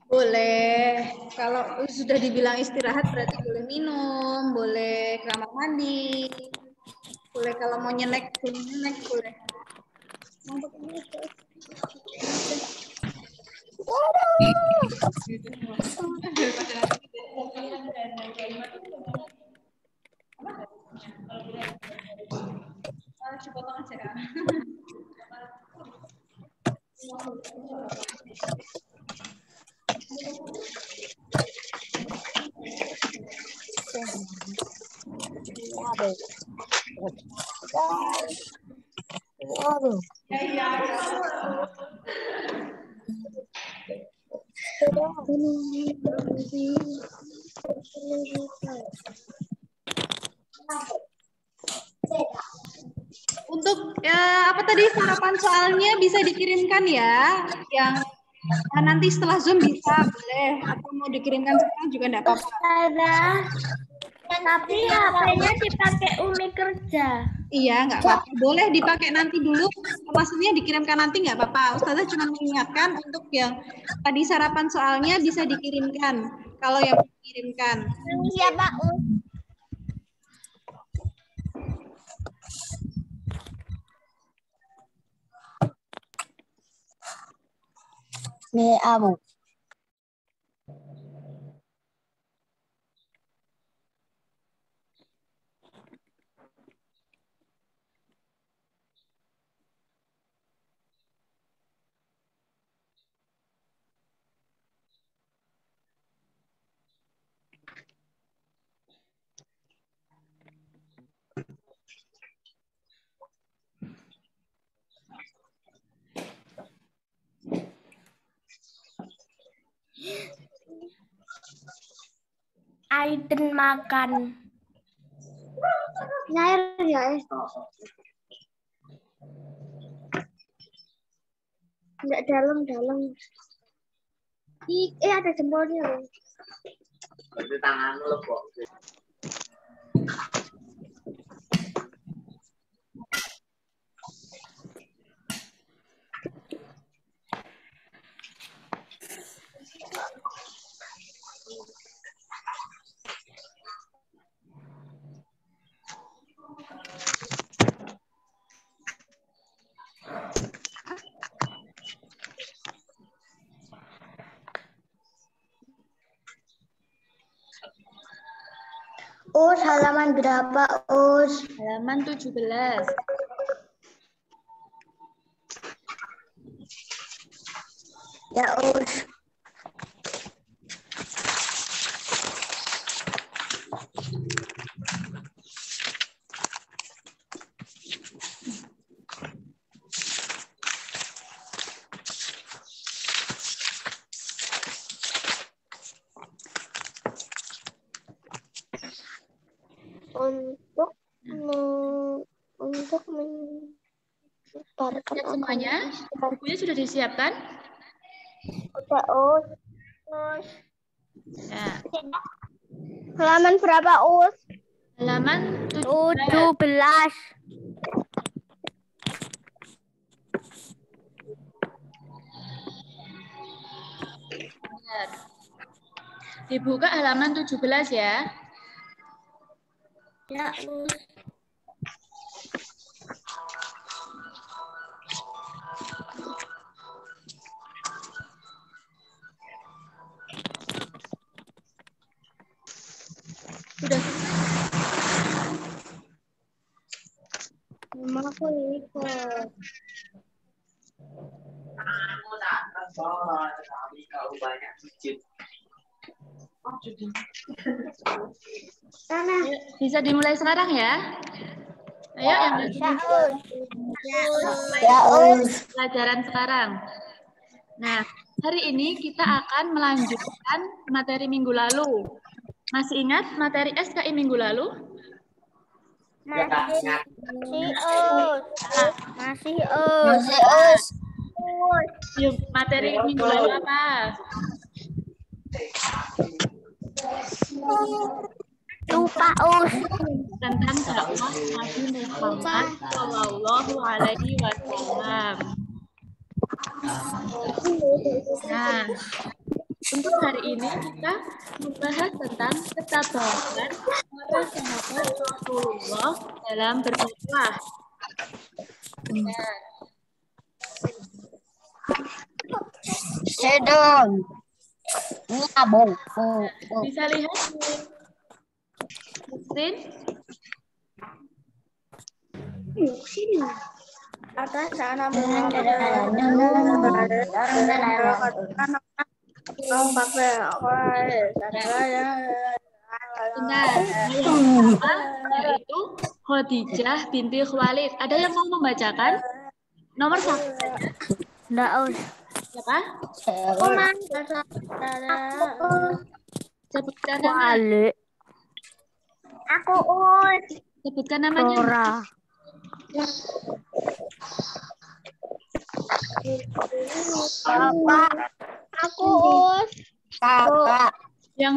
Boleh. Kalau sudah dibilang istirahat berarti boleh minum, boleh kamar mandi. Boleh kalau mau nyenek, boleh. Coba aja. Untuk apa tadi sarapan soalnya bisa dikirimkan ya, yang nanti setelah Zoom bisa boleh, atau mau dikirimkan sekarang juga enggak apa-apa. Tapi HP-nya dipakai Umi kerja. Iya, nggak apa-apa. Boleh dipakai nanti dulu. Maksudnya dikirimkan nanti nggak apa-apa. Ustazah cuma mengingatkan untuk yang tadi sarapan soalnya bisa dikirimkan. Kalau yang dikirimkan. Siapa, Us? Nih, Abu. Aiden makan. Nyair ya, Enggak dalam-dalam. Ada jempolnya loh. Berarti tangan lo kok. Us, halaman berapa, Us? Halaman 17. Ya, Us. Untuk menyebarkan Semuanya, bukunya sudah disiapkan? Udah, Us. Ya. Halaman berapa, Us? Halaman 17. Dibuka halaman 17 ya. Ya, Us. Sudah. Tanganmu tak tersohor, tapi kau banyak sujud. Bisa dimulai sekarang ya. Ayo yang pelajaran sekarang. Nah, hari ini kita akan melanjutkan materi minggu lalu. Masih ingat materi SKI minggu lalu? Masih Yuk, materi minggu lalu apa? lupa Tentang dakwah Nabi Muhammad Shallallahu Alaihi Wasallam. Nah, untuk hari ini kita membahas tentang ketabahan para sahabat Rasulullah dalam berdakwah. Nah, sedang ngabong. bisa lihat di screen. Atas sana Benar. Yaitu Khadijah binti Khuwailid. Ada yang mau membacakan? Nomor 1 saja. Nggak Siapa? Sebutkan nama. Khuwailid. Aku Sebutkan namanya. Dora. Kakak. Aku Kakak. Yang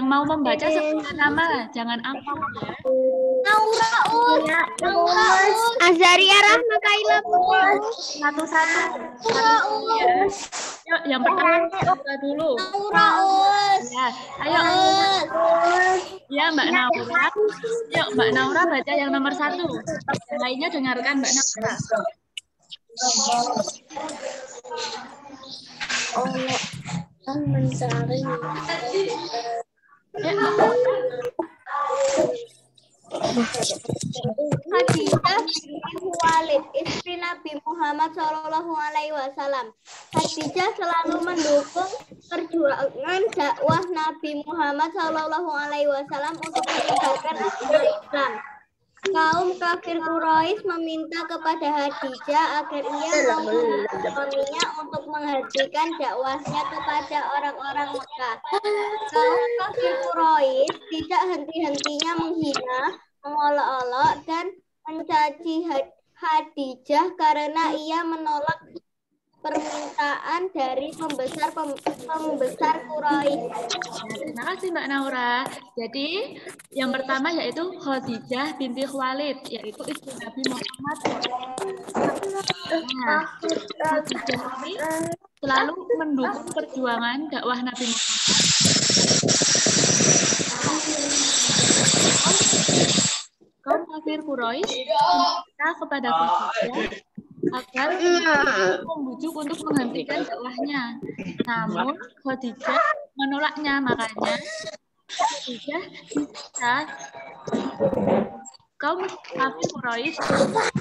mau membaca sebutkan nama, jangan angpau ya. Naura Azaria Rahma Kaila Putri. Satu-satu. Ya. Yuk, yang pertama kita dulu. Naura Ya, ayo. Ya, Mbak Naura. Yuk, Mbak Naura baca yang nomor 1. Yang lainnya dengarkan Mbak Naura. Allah mencari. Ya, Mbak Naura. Khadijah binti Khuwailid, istri Nabi Muhammad Shallallahu Alaihi Wasallam. Khadijah selalu mendukung perjuangan dakwah Nabi Muhammad Shallallahu Alaihi Wasallam untuk menyebarkan agama Islam. Kaum kafir Quraisy meminta kepada Khadijah agar ia mau membantu suaminya untuk menghentikan dakwahnya kepada orang-orang Mekah. Kaum kafir Quraisy tidak henti-hentinya menghina, mengolok-olok, dan mencaci Khadijah karena ia menolak permintaan dari pembesar Quraisy. Terima kasih Mbak Naura. Jadi yang pertama yaitu Khadijah binti Khuwailid, yaitu istri Nabi Muhammad. Nah, Khadijah ini selalu mendukung perjuangan dakwah Nabi Muhammad. Kaum kafir Quraisy meminta kepada Khadijah agar membujuk untuk menghentikan dakwahnya. Namun Khadijah menolaknya, makanya Khadijah bisa kaum kafir Quraisy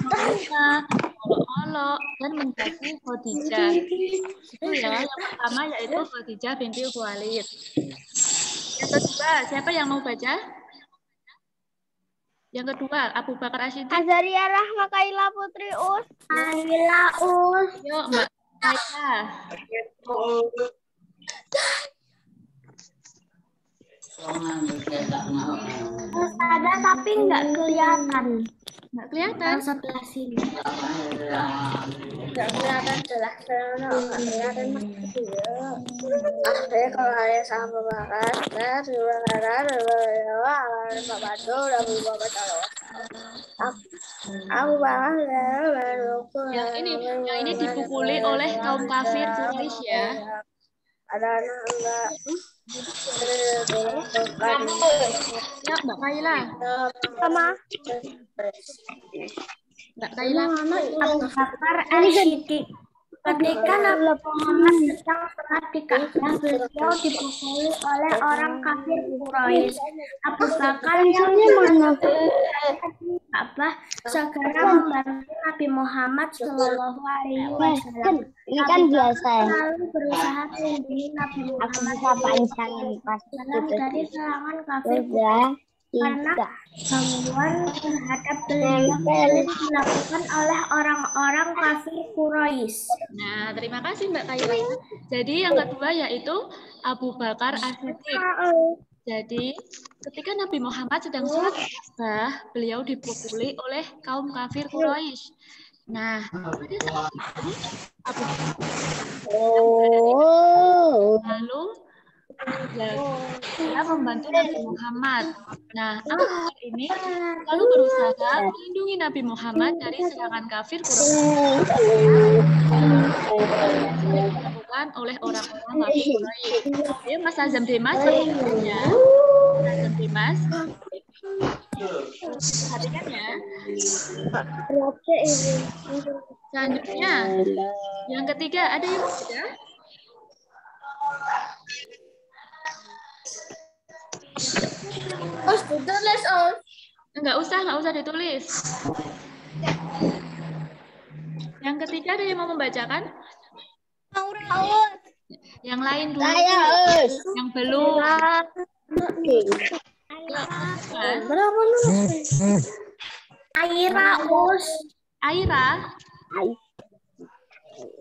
menghina, olok-olok, dan mencaci Khadijah. Itu ya, yang pertama yaitu Khadijah binti Khuwailid. Yang kedua, siapa yang mau baca? Yang kedua, Abu Bakar As-Siddiq. Azaria Rahma Kaila Putri Kaila Yuk, Mbak Kaila. Ada tapi nggak kelihatan. Nggak kelihatan. Sebelah sini. Nggak kelihatan jelas. Nggak kelihatan mas. Kalau ada sama bakar, Yang ini dipukuli oleh kaum kafir Quraisy ya. Ada anak enggak? Ya, Mbak Kaila. Sama. Mbak Kaila. Abu Bakar As-Siddiq. Ketika Nabi Muhammad sedang sholat di Ka'bah, beliau dipukuli oleh orang kafir Quraisy. Abu Bakar yang Ka'bah segera membantu Nabi Muhammad Shallallahu Alaihi Wasallam. Ini kan biasa ya. Lalu berusaha melindungi Nabi Aku Muhammad bisa panjangin pasti dari serangan kafir sudah karena tiga. gangguan terhadap beliau sering dilakukan oleh orang-orang kafir Quraisy. Nah, terima kasih Mbak Kaira. Jadi yang kedua yaitu Abu Bakar As-Siddiq. Jadi ketika Nabi Muhammad sedang sholat di Ka'bah, beliau dipukuli oleh kaum kafir Quraisy. Nah, pada saat itu Abu Bakar lalu dia membantu Nabi Muhammad. Nah, Abu Bakar ini lalu berusaha melindungi Nabi Muhammad dari serangan kafir Quraisy dilakukan oleh orang-orang kafir Quraisy. Ayo Mas Azam Demas, ya. Azam Demas. Perhatikan ya. Selanjutnya, yang ketiga ada yang sudah? Ditulis, Enggak usah ditulis. Yang ketiga ada yang mau membacakan? Yang lain dulu. Yang belum. Aira, Aira.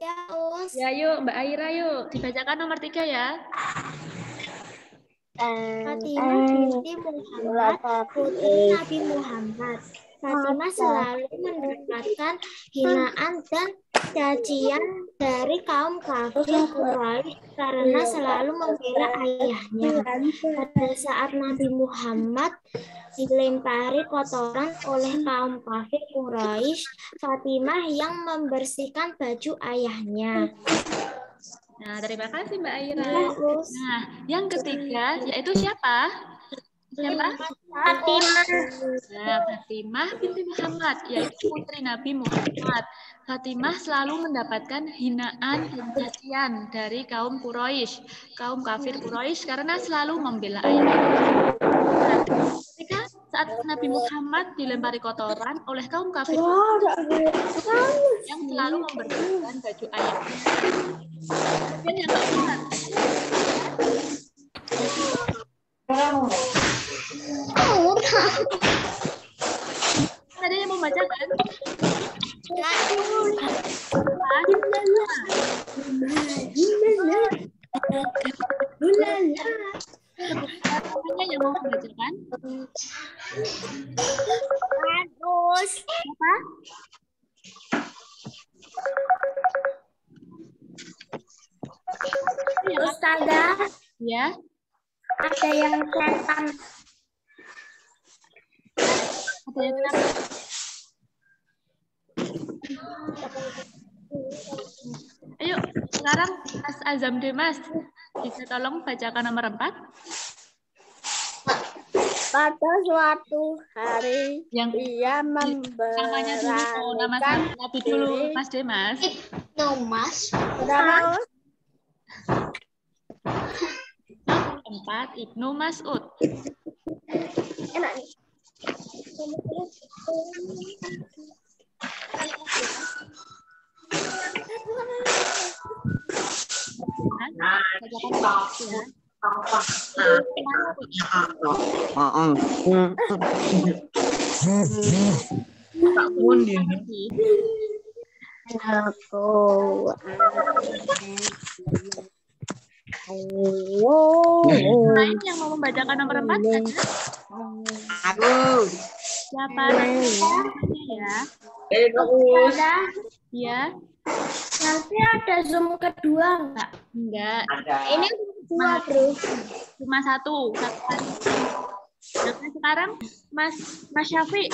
Ya, Ya yuk Mbak Aira yuk. Dibacakan nomor 3 ya. Fatimah binti Muhammad, putri Nabi Muhammad. Fatimah selalu mendapatkan hinaan dan cacian dari kaum kafir Quraisy karena selalu membela ayahnya. Pada saat Nabi Muhammad dilempari kotoran oleh kaum kafir Quraisy, Fatimah yang membersihkan baju ayahnya. Nah, terima kasih Mbak Aira. Nah, yang ketiga yaitu siapa? Siapa? Fatimah. Nah, Fatimah binti Muhammad, yaitu putri Nabi Muhammad. Fatimah selalu mendapatkan hinaan dan cacian dari kaum Quraisy, kaum kafir Quraisy karena selalu membela ayahnya. Nah, ketika saat Nabi Muhammad dilempari kotoran oleh kaum kafir yang selalu membersihkan baju ayahnya. Dan yang keempat, ada yang membacakan? Namanya yang mau membacakan? Apa? Ustazah, Ya. ada yang setan. Ada yang kenapa? Ayo, sekarang Mas Azam Demas, bisa tolong bacakan nomor 4? Pada suatu hari Yang ia namanya dulu, nama Nabi dulu, Mas Demas. Nomas. Berapa? 4, Ibnu Mas'ud. Enak nih. Lain yang mau membacakan nomor 4 saja? Aku. Siapa namanya ya? Ustazah, Ya, nanti ada Zoom kedua enggak? enggak. Ini kedua, Bro. Cuma satu kali. Nah, sekarang Mas Syafiq.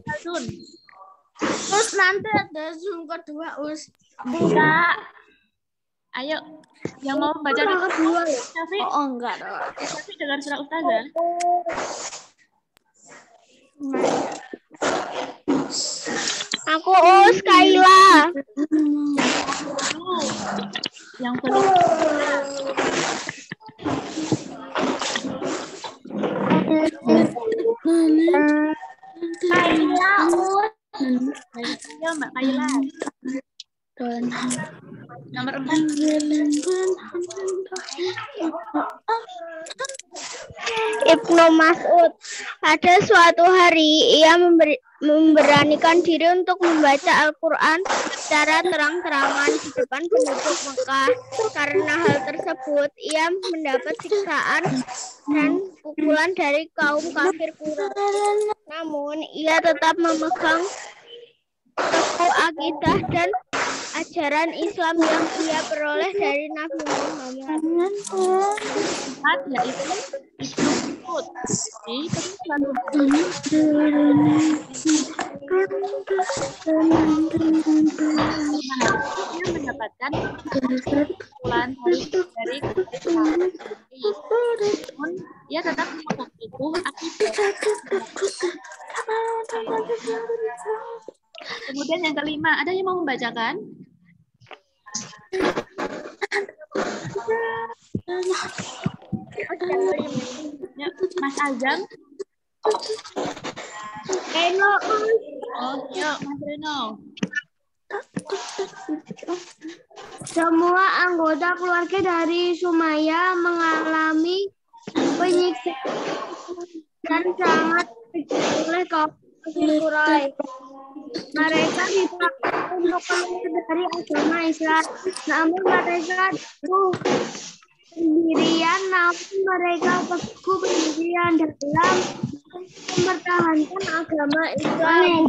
Azun. Terus nanti ada Zoom kedua, Us. Enggak. Ayo, yang mau membaca Kedua ya? Syafiq. Oh, enggak dong. Syafiq dengar surat Ustazah. Aku Us, Kaila. Yang belum. Kaila, Ayo Mbak Kaila. Nomor 4. Ibnu Mas'ud. Pada suatu hari ia memberanikan diri untuk membaca Al-Quran secara terang-terangan di depan penduduk Mekah. Karena hal tersebut, ia mendapat siksaan dan pukulan dari kaum kafir Quraisy. Namun, ia tetap memegang teguh akidah dan ajaran Islam yang ia peroleh dari Nabi Muhammad. Yaitu Ibnu Mas'ud. Dia mendapatkan pukulan dari namun ia tetap memegang teguh akidah. Kemudian yang kelima, ada yang mau membacakan? Ya, Mas Azam. Reno. Oh, yuk Mas Reno. Semua anggota keluarga dari Sumaya mengalami penyiksaan dan sangat terjadi oleh kaum Quraisy. Mereka dipaksa untuk keluar dari agama Islam, namun mereka pendirian, namun mereka teguh pendirian dalam mempertahankan agama Islam.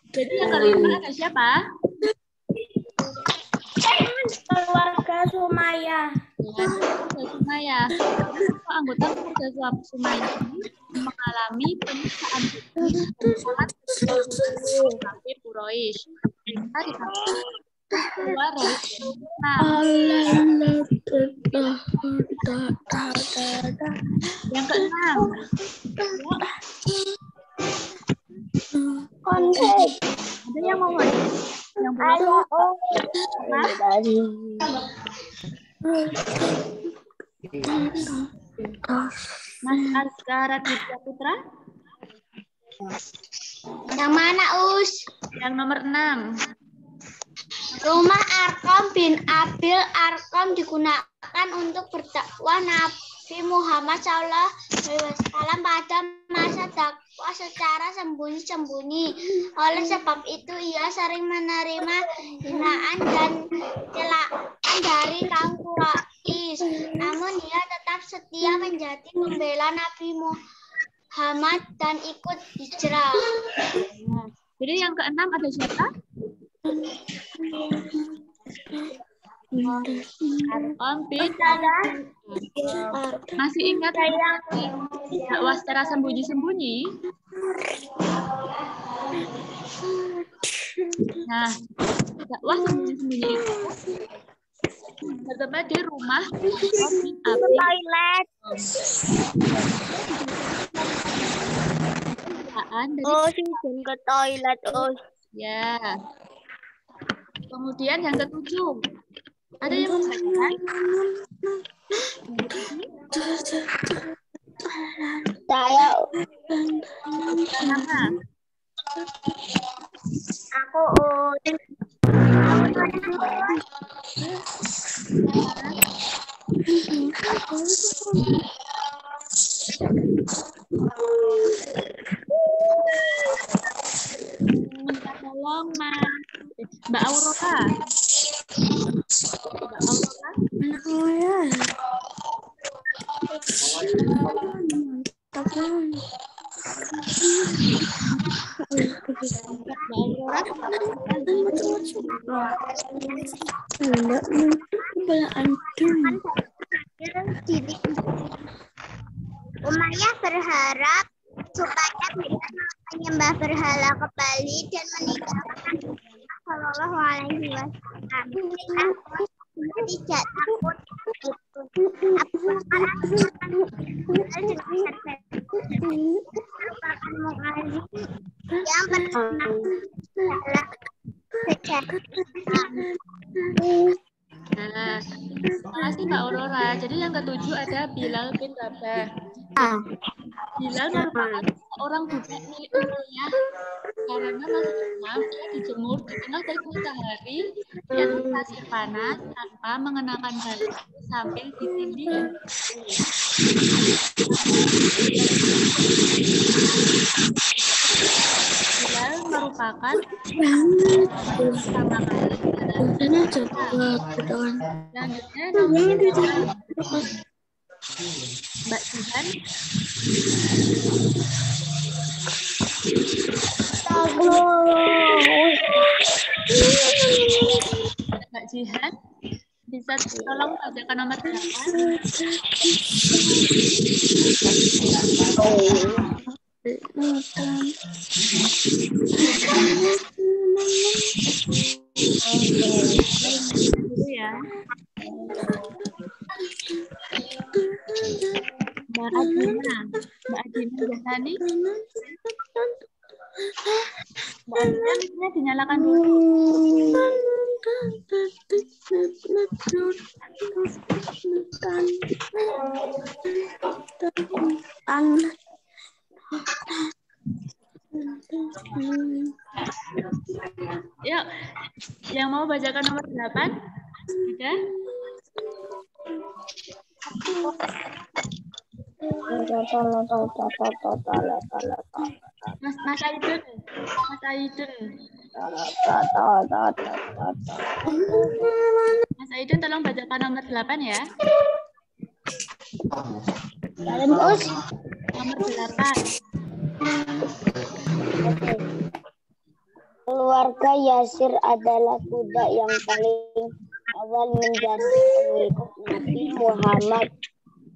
Jadi yang kelima ada siapa? Keluarga Sumaya. Ya, keluarga Sumaya. Anggota keluarga Sumaya mengalami penyiksaan sangat kafir Quraisy. Mereka dipaksa keluar dari Islam. Yang keenam. Ada yang mau yang belum? Mas Azkara Ditya Putra. Yang mana, Us? Yang nomor 6. Rumah Arqam bin Abil Arqam digunakan untuk berdakwah Nabi Muhammad SAW pada masa dakwah secara sembunyi-sembunyi. Oleh sebab itu ia sering menerima hinaan dan celaan dari kaum Quraisy. Namun dia tetap setia menjadi pembela Nabi Muhammad dan ikut hijrah. Jadi yang keenam ada siapa? Arqam bin Masih ingat dakwah secara sembunyi-sembunyi? Nah, dakwah sembunyi-sembunyi itu bertempat di rumah Toilet. Oh, sih ke toilet. Oh, ya. Kemudian yang ketujuh, ada yang membacakan? saya. Nama. Aku Minta tolong Mbak Aurora. Mbak Aurora. Umayyah berharap supaya bisa menyembah berhala kembali dan meninggalkan Shallallahu Alaihi Wasallam. Tidak takut yang pertama adalah sejati Nah, makasih Mbak Aurora. Jadi yang ketujuh ada Bilal bin Rabah. Bilal merupakan seorang budak milik Umayyah karena masuk Islam, ia dijemur di tengah terik matahari di atas pasir panas tanpa mengenakan baju sambil ditindih dan Bilal merupakan pertama kali selanjutnya nomor 8 Mbak Jihan. Mbak Jihan, bisa tolong bacakan nomor 8? Dulu ya. Mbak Adina Jasani. Mbak Adina misalnya dinyalakan dulu. Yuk, yang mau bacakan nomor 8? Ada? Mas Aidun. Mas Aidun tolong bacakan nomor 8 ya. Nomor 8. Keluarga Yasir adalah budak yang paling awal menjadi pengikut Nabi Muhammad.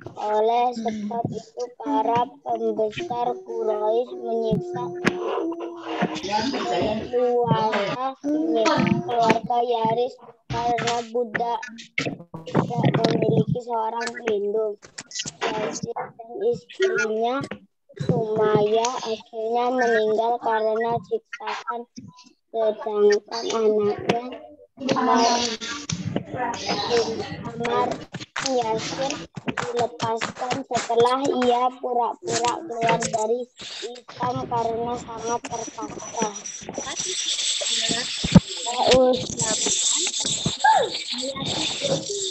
Oleh sebab itu para pembesar Quraisy menyiksa keluarga Yaris karena budak tidak memiliki seorang pelindung. Yasir dan istrinya Sumayyah akhirnya meninggal karena siksaan, sedangkan anaknya Ammar Yasir dilepaskan setelah ia pura-pura keluar dari Islam karena sangat terpaksa.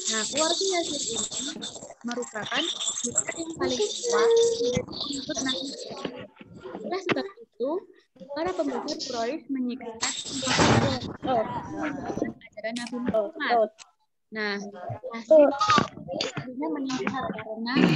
Nah, keluarga Yasir ini merupakan budak yang paling kuat untuk Nabi. Oleh sebab itu, para pembesar Quraisy menyiksa ajaran Nabi Muhammad. Nah, Yasir akhirnya meninggal karena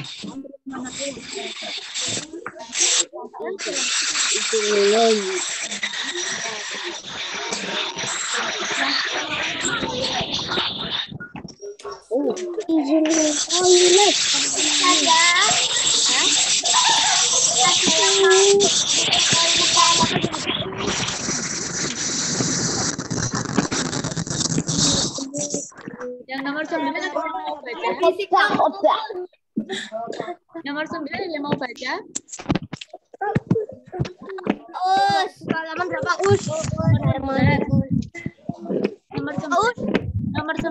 yang nomor 9 ada yang mau baca? Nomor 9 ada yang mau baca? Halaman berapa, Us? Nomor 9.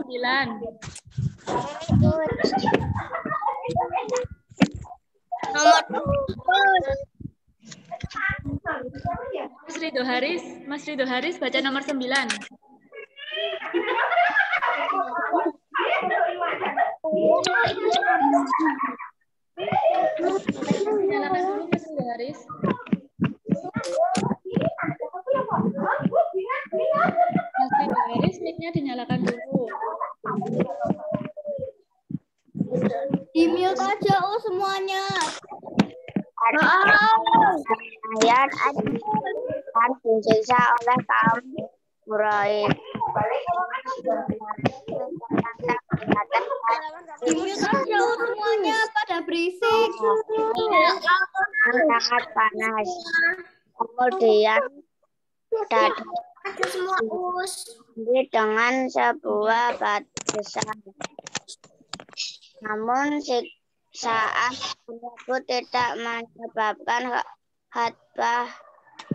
Mas Ridho Haris baca nomor 9. Nyalakan dulu Mas Ridho Haris. Mas Ridho Haris, mic-nya dinyalakan dulu. Di-mute aja semuanya. Ayat akan disiksa oleh kaum Quraisy. Di-mute aja semuanya, pada berisik. Sangat panas. Kemudian datang dengan sebuah batu besar. Namun siksaan tersebut tidak menyebabkan Hatbah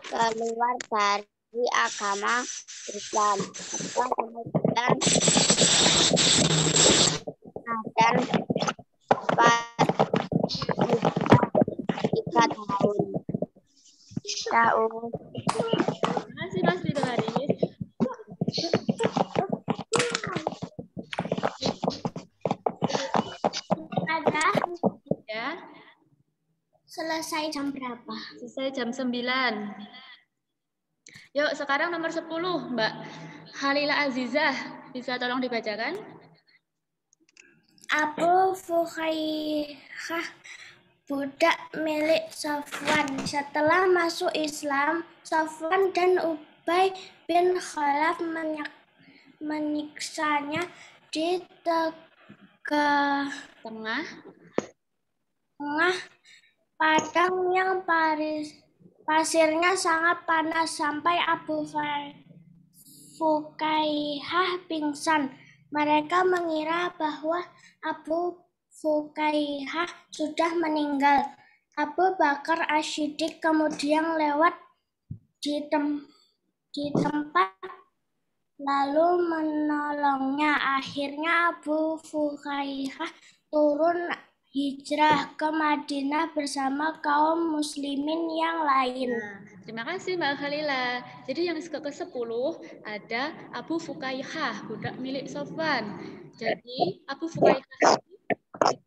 keluar dari di agama Islam. Kemudian dan 3 tahun. Terima kasih Mas Ridho Haris. Ada Ya, selesai jam berapa? selesai jam 9. Yuk, sekarang nomor 10, Mbak Khalila Azizah. Bisa tolong dibacakan? Abu Fukaihah, budak milik Safwan. Setelah masuk Islam, Safwan dan Ubay bin Khalaf menyiksanya di tengah padang yang pasirnya sangat panas sampai Abu Fukaihah pingsan. Mereka mengira bahwa Abu Fukaihah sudah meninggal. Abu Bakar As-Siddiq kemudian lewat di tempat lalu menolongnya. Akhirnya Abu Fukaihah turun hijrah ke Madinah bersama kaum muslimin yang lain. Nah, terima kasih Mbak Khalila. Jadi yang ke-10 ada Abu Fukaihah, budak milik Safwan. Jadi Abu Fukaihah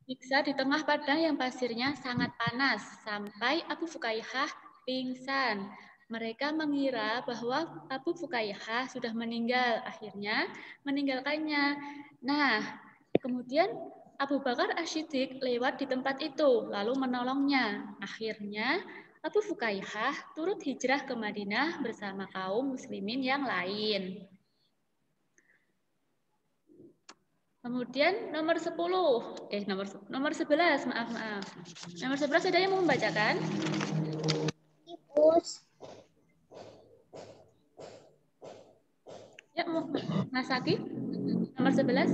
disiksa di tengah padang yang pasirnya sangat panas sampai Abu Fukaihah pingsan. Mereka mengira bahwa Abu Fukaihah sudah meninggal, akhirnya meninggalkannya. Nah, kemudian Abu Bakar As-Siddiq lewat di tempat itu, lalu menolongnya. Akhirnya Abu Fukaihah turut hijrah ke Madinah bersama kaum muslimin yang lain. Kemudian nomor 10, nomor 11, maaf. Nomor 11 ada yang mau membacakan? Ya, Mas Aki, nomor 11.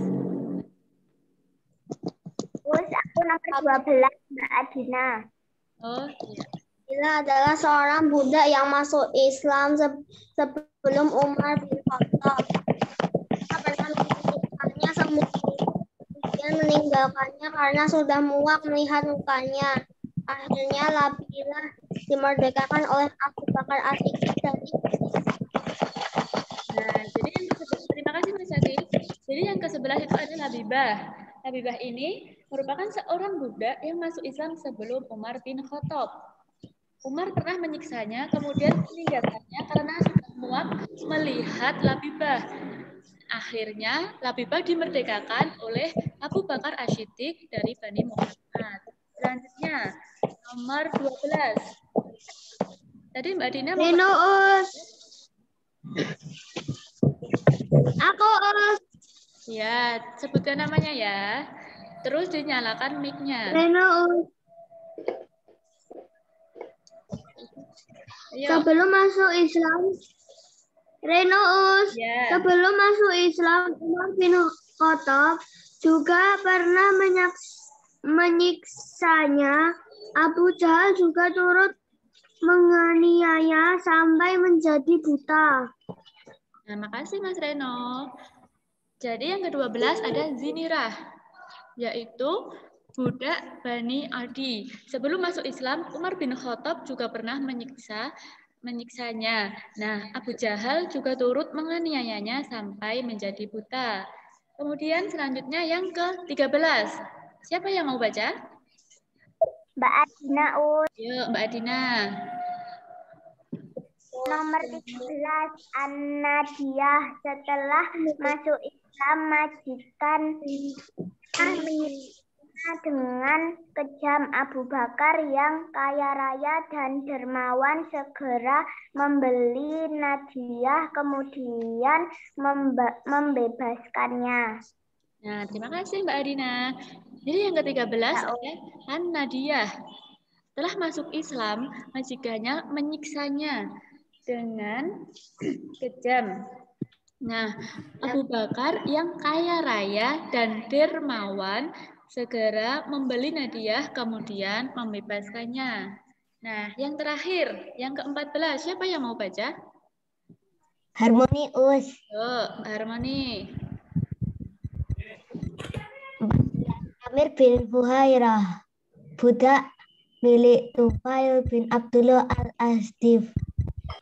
Aku nomor 12, Mbak Adina. Oh, iya. Dia adalah seorang budak yang masuk Islam sebelum Umar bin Khattab. Dia pernah menitipkannya kemudian meninggalkannya karena sudah muak melihat mukanya. Akhirnya Labilah dimerdekakan oleh Abu Bakar As-Siddiq dari Nah, jadi terima kasih Mas Adi. Jadi yang ke-11 itu ada Labibah. Labibah ini merupakan seorang budak yang masuk Islam sebelum Umar bin Khattab. Umar pernah menyiksanya, kemudian meninggalkannya karena sudah muak melihat Labibah. Akhirnya Labibah dimerdekakan oleh Abu Bakar As-Siddiq dari Bani Muhammad. Selanjutnya nomor 12. Tadi Mbak Dina mau Aku ya, sebutkan namanya ya. Terus dinyalakan mic-nya. Sebelum masuk Islam, Ya. sebelum masuk Islam, Umar bin Khattab juga pernah menyiksanya. Abu Jahal juga turut menganiaya sampai menjadi buta. Nah, makasih Mas Reno. Jadi yang ke-12 ada Zinirah, yaitu budak Bani Adi. Sebelum masuk Islam, Umar bin Khattab juga pernah menyiksanya. Nah, Abu Jahal juga turut menganiayanya sampai menjadi buta. Kemudian selanjutnya yang ke-13. Siapa yang mau baca? Mbak Adina, Yuk, Mbak Adina. Nomor 13, An-Nadiyah. Setelah masuk Islam, majikan dengan kejam Abu Bakar yang kaya raya dan dermawan segera membeli Nadiyah, kemudian membebaskannya. Nah, terima kasih Mbak Adina. Jadi yang ke-13 ada An-Nadiyah. Setelah masuk Islam, majikannya menyiksanya dengan kejam. Nah, Abu Bakar yang kaya raya dan dermawan segera membeli Nadiyah kemudian membebaskannya. Nah, yang terakhir, yang ke-14, siapa yang mau baca? Harmonius. Harmoni. Amir bin Fuhairah, budak milik Tufail bin Abdullah al-Asdif.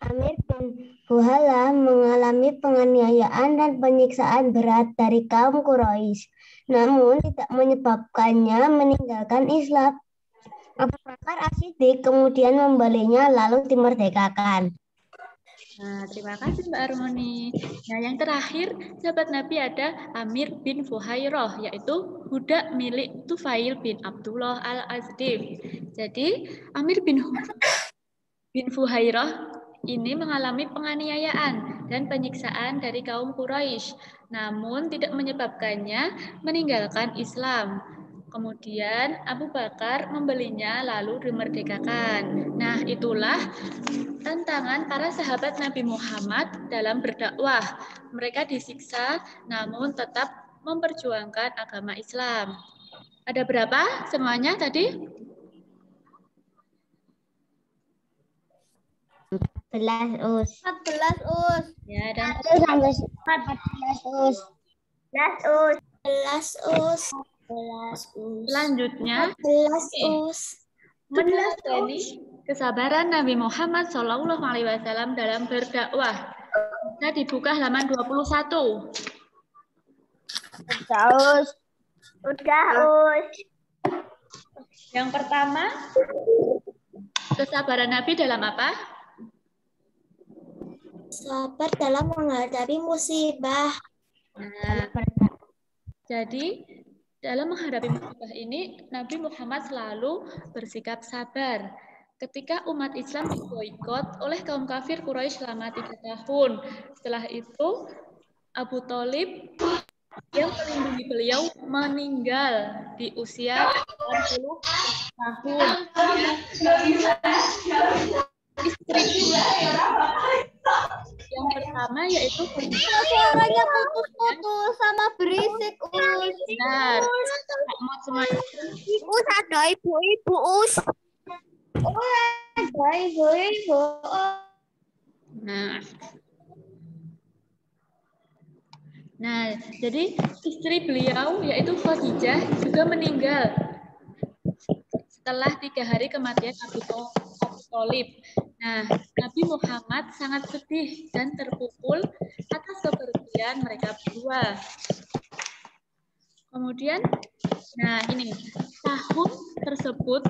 Amir bin Fuhairah mengalami penganiayaan dan penyiksaan berat dari kaum Quraisy, namun tidak menyebabkannya meninggalkan Islam. Abu Bakar As-Siddiq kemudian membelinya lalu dimerdekakan. Nah, terima kasih Mbak Harmoni. Nah, yang terakhir, sahabat Nabi ada Amir bin Fuhairah, yaitu budak milik Tufail bin Abdullah al-Asdif. Jadi, Amir bin Fuhairah ini mengalami penganiayaan dan penyiksaan dari kaum Quraisy, namun tidak menyebabkannya meninggalkan Islam. Kemudian Abu Bakar membelinya lalu dimerdekakan. Nah, itulah tantangan para sahabat Nabi Muhammad dalam berdakwah. Mereka disiksa namun tetap memperjuangkan agama Islam. Ada berapa semuanya tadi? 14 us. Ya, dan 14 us. 11 us. selanjutnya 11 us. meneladani kesabaran Nabi Muhammad SAW dalam berdakwah. Kita dibuka halaman 21. Udah us. Yang pertama, kesabaran Nabi dalam apa? Sabar dalam menghadapi musibah. Nah, jadi dalam menghadapi musibah ini, Nabi Muhammad selalu bersikap sabar. Ketika umat Islam diboikot oleh kaum kafir Quraisy selama 3 tahun. Setelah itu, Abu Thalib yang melindungi beliau meninggal di usia 80 tahun. Istri yang pertama yaitu Suaranya putus-putus sama berisik, Us. benar. Mau semuanya. Us, ada ibu-ibu, Us. Ada ibu-ibu. Nah, jadi istri beliau yaitu Khadijah juga meninggal setelah 3 hari kematian Abu Thalib. Nah, Nabi Muhammad sangat sedih dan terpukul atas kepergian mereka berdua. Kemudian, nah ini tahun tersebut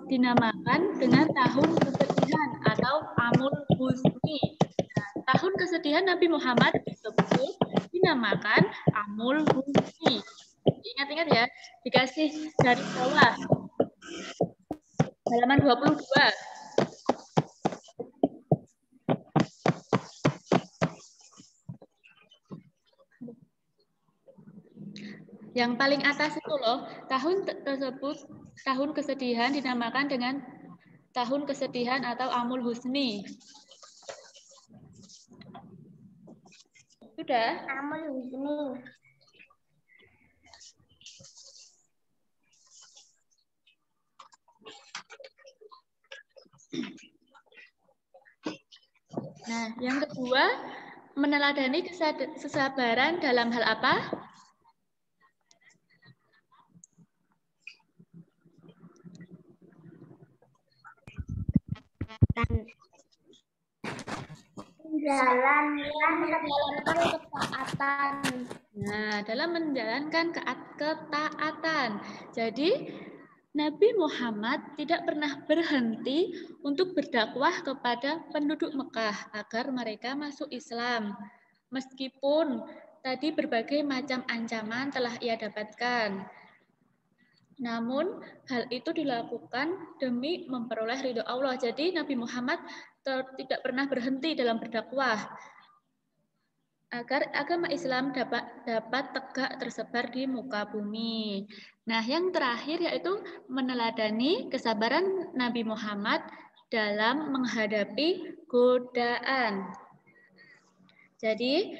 dinamakan dengan tahun kesedihan atau Amul Husni. Nah, tahun kesedihan Nabi Muhammad disebut dinamakan Amul Husni. Ingat-ingat ya, dikasih garis bawah. Halaman 22. Yang paling atas itu loh, tahun tersebut, tahun kesedihan dinamakan dengan tahun kesedihan atau Amul Husni. Sudah? Amul Husni. Nah, yang kedua, meneladani kesabaran dalam hal apa? Menjalankan ketaatan. Nah, dalam menjalankan ketaatan. Jadi, Nabi Muhammad tidak pernah berhenti untuk berdakwah kepada penduduk Mekah agar mereka masuk Islam. Meskipun tadi berbagai macam ancaman telah ia dapatkan. Namun, hal itu dilakukan demi memperoleh ridho Allah. Jadi, Nabi Muhammad tidak pernah berhenti dalam berdakwah agar agama Islam dapat tegak tersebar di muka bumi. Nah, yang terakhir yaitu meneladani kesabaran Nabi Muhammad dalam menghadapi godaan. Jadi,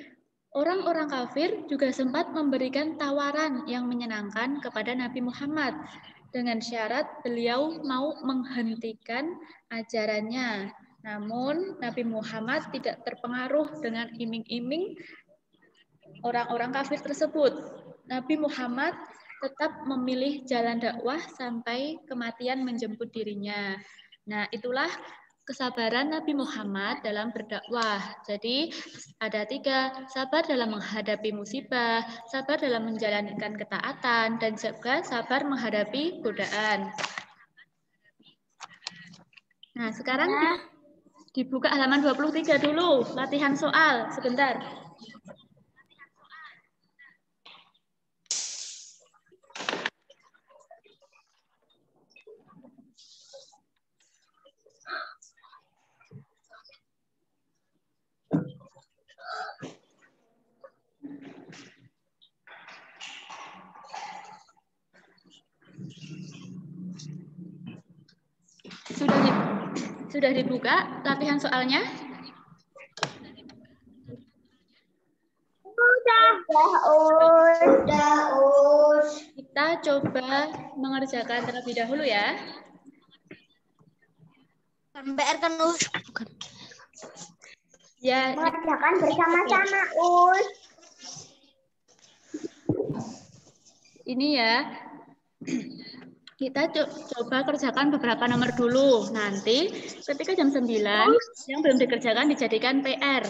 orang-orang kafir juga sempat memberikan tawaran yang menyenangkan kepada Nabi Muhammad dengan syarat beliau mau menghentikan ajarannya. Namun Nabi Muhammad tidak terpengaruh dengan iming-iming orang-orang kafir tersebut. Nabi Muhammad tetap memilih jalan dakwah sampai kematian menjemput dirinya. Nah, itulah kesabaran Nabi Muhammad dalam berdakwah. Jadi ada 3, sabar dalam menghadapi musibah, sabar dalam menjalankan ketaatan, dan juga sabar menghadapi godaan. Nah, sekarang dibuka halaman 23 dulu, latihan soal sebentar. Sudah dibuka latihan soalnya? Udah, Us. Kita coba mengerjakan terlebih dahulu ya. PR kan Us. Ya, Mengerjakan bersama-sama, Us. ini ya. Kita coba kerjakan beberapa nomor dulu. Nanti ketika jam 9 yang belum dikerjakan dijadikan PR.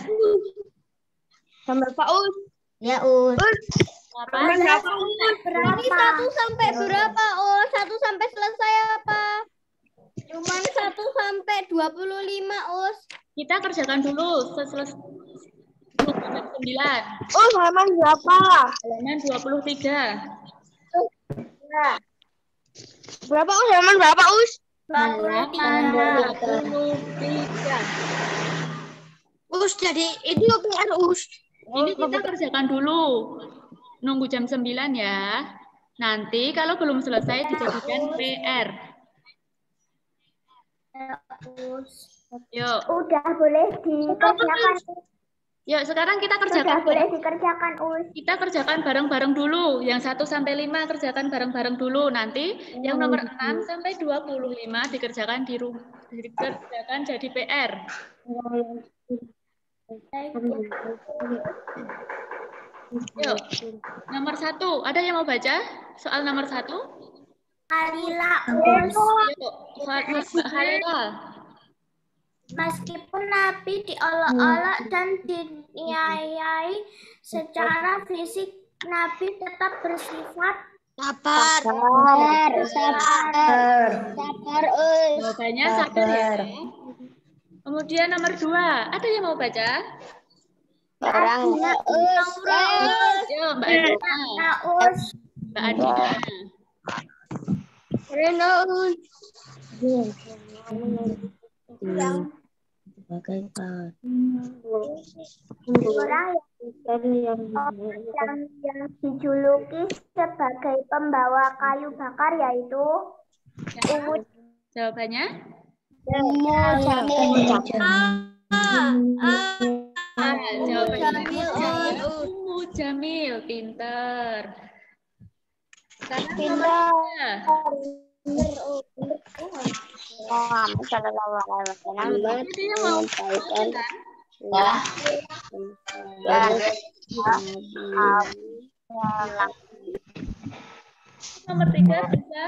Nomor Pak Us. Ya, Us. Apa? Ini 1 sampai berapa? Oh, 1 sampai selesai apa? Cuman 1 sampai 25, Us. Kita kerjakan dulu selesai jam 9. Oh, halaman berapa? Halaman 23. Berapa Us? Halaman berapa Us? Halaman 23. Us, jadi itu PR Us. Ini kita kerjakan dulu. Nunggu jam 9 ya. Nanti kalau belum selesai dijadikan PR. Yuk. Udah boleh dikerjakan. Yuk, sekarang kita Sudah kerjakan. boleh dikerjakan, Us. Kita kerjakan bareng-bareng dulu. Yang 1 sampai 5 kerjakan bareng-bareng dulu. Nanti yang nomor 6 sampai 25 dikerjakan di rumah. Dikerjakan jadi PR. Yuk, nomor 1. Ada yang mau baca soal nomor 1? Alila, Us. Yuk, Mbak Halila. Meskipun Nabi diolok-olok dan diniayai secara fisik, Nabi tetap bersifat Sabar. Jawabannya sabar ya. Kemudian nomor 2. Ada yang mau baca? Orangnya Us. Yuk, Mbak Adina. Us. Mbak Adina. Reno Us. Orang yang dijuluki sebagai pembawa kayu bakar yaitu Ummu. Jawabannya? Jawabannya Ummu Jamil. Pinter. Sekarang nomor 3. Jadi yang mau nomor 3 bisa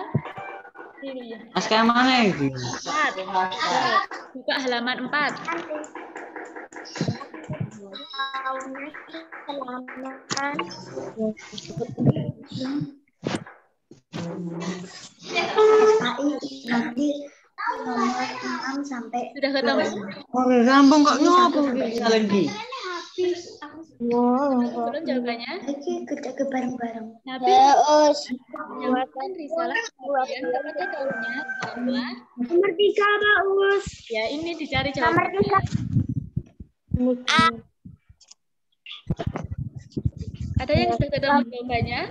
ini ya. Mas kayak mana ini? 4. Buka halaman 4. Nomor 6 sampai Sudah ketemu? Oh, rambung kok ngopo bisa lagi? Belum jawabannya? Kita bareng-bareng. Nabi menyampaikan risalah kemudian kepada kaumnya bahwa Nomor 3, Pak Us. ya ini dicari Nomor jawabannya. 3. Ada yang sudah ketemu jawabannya?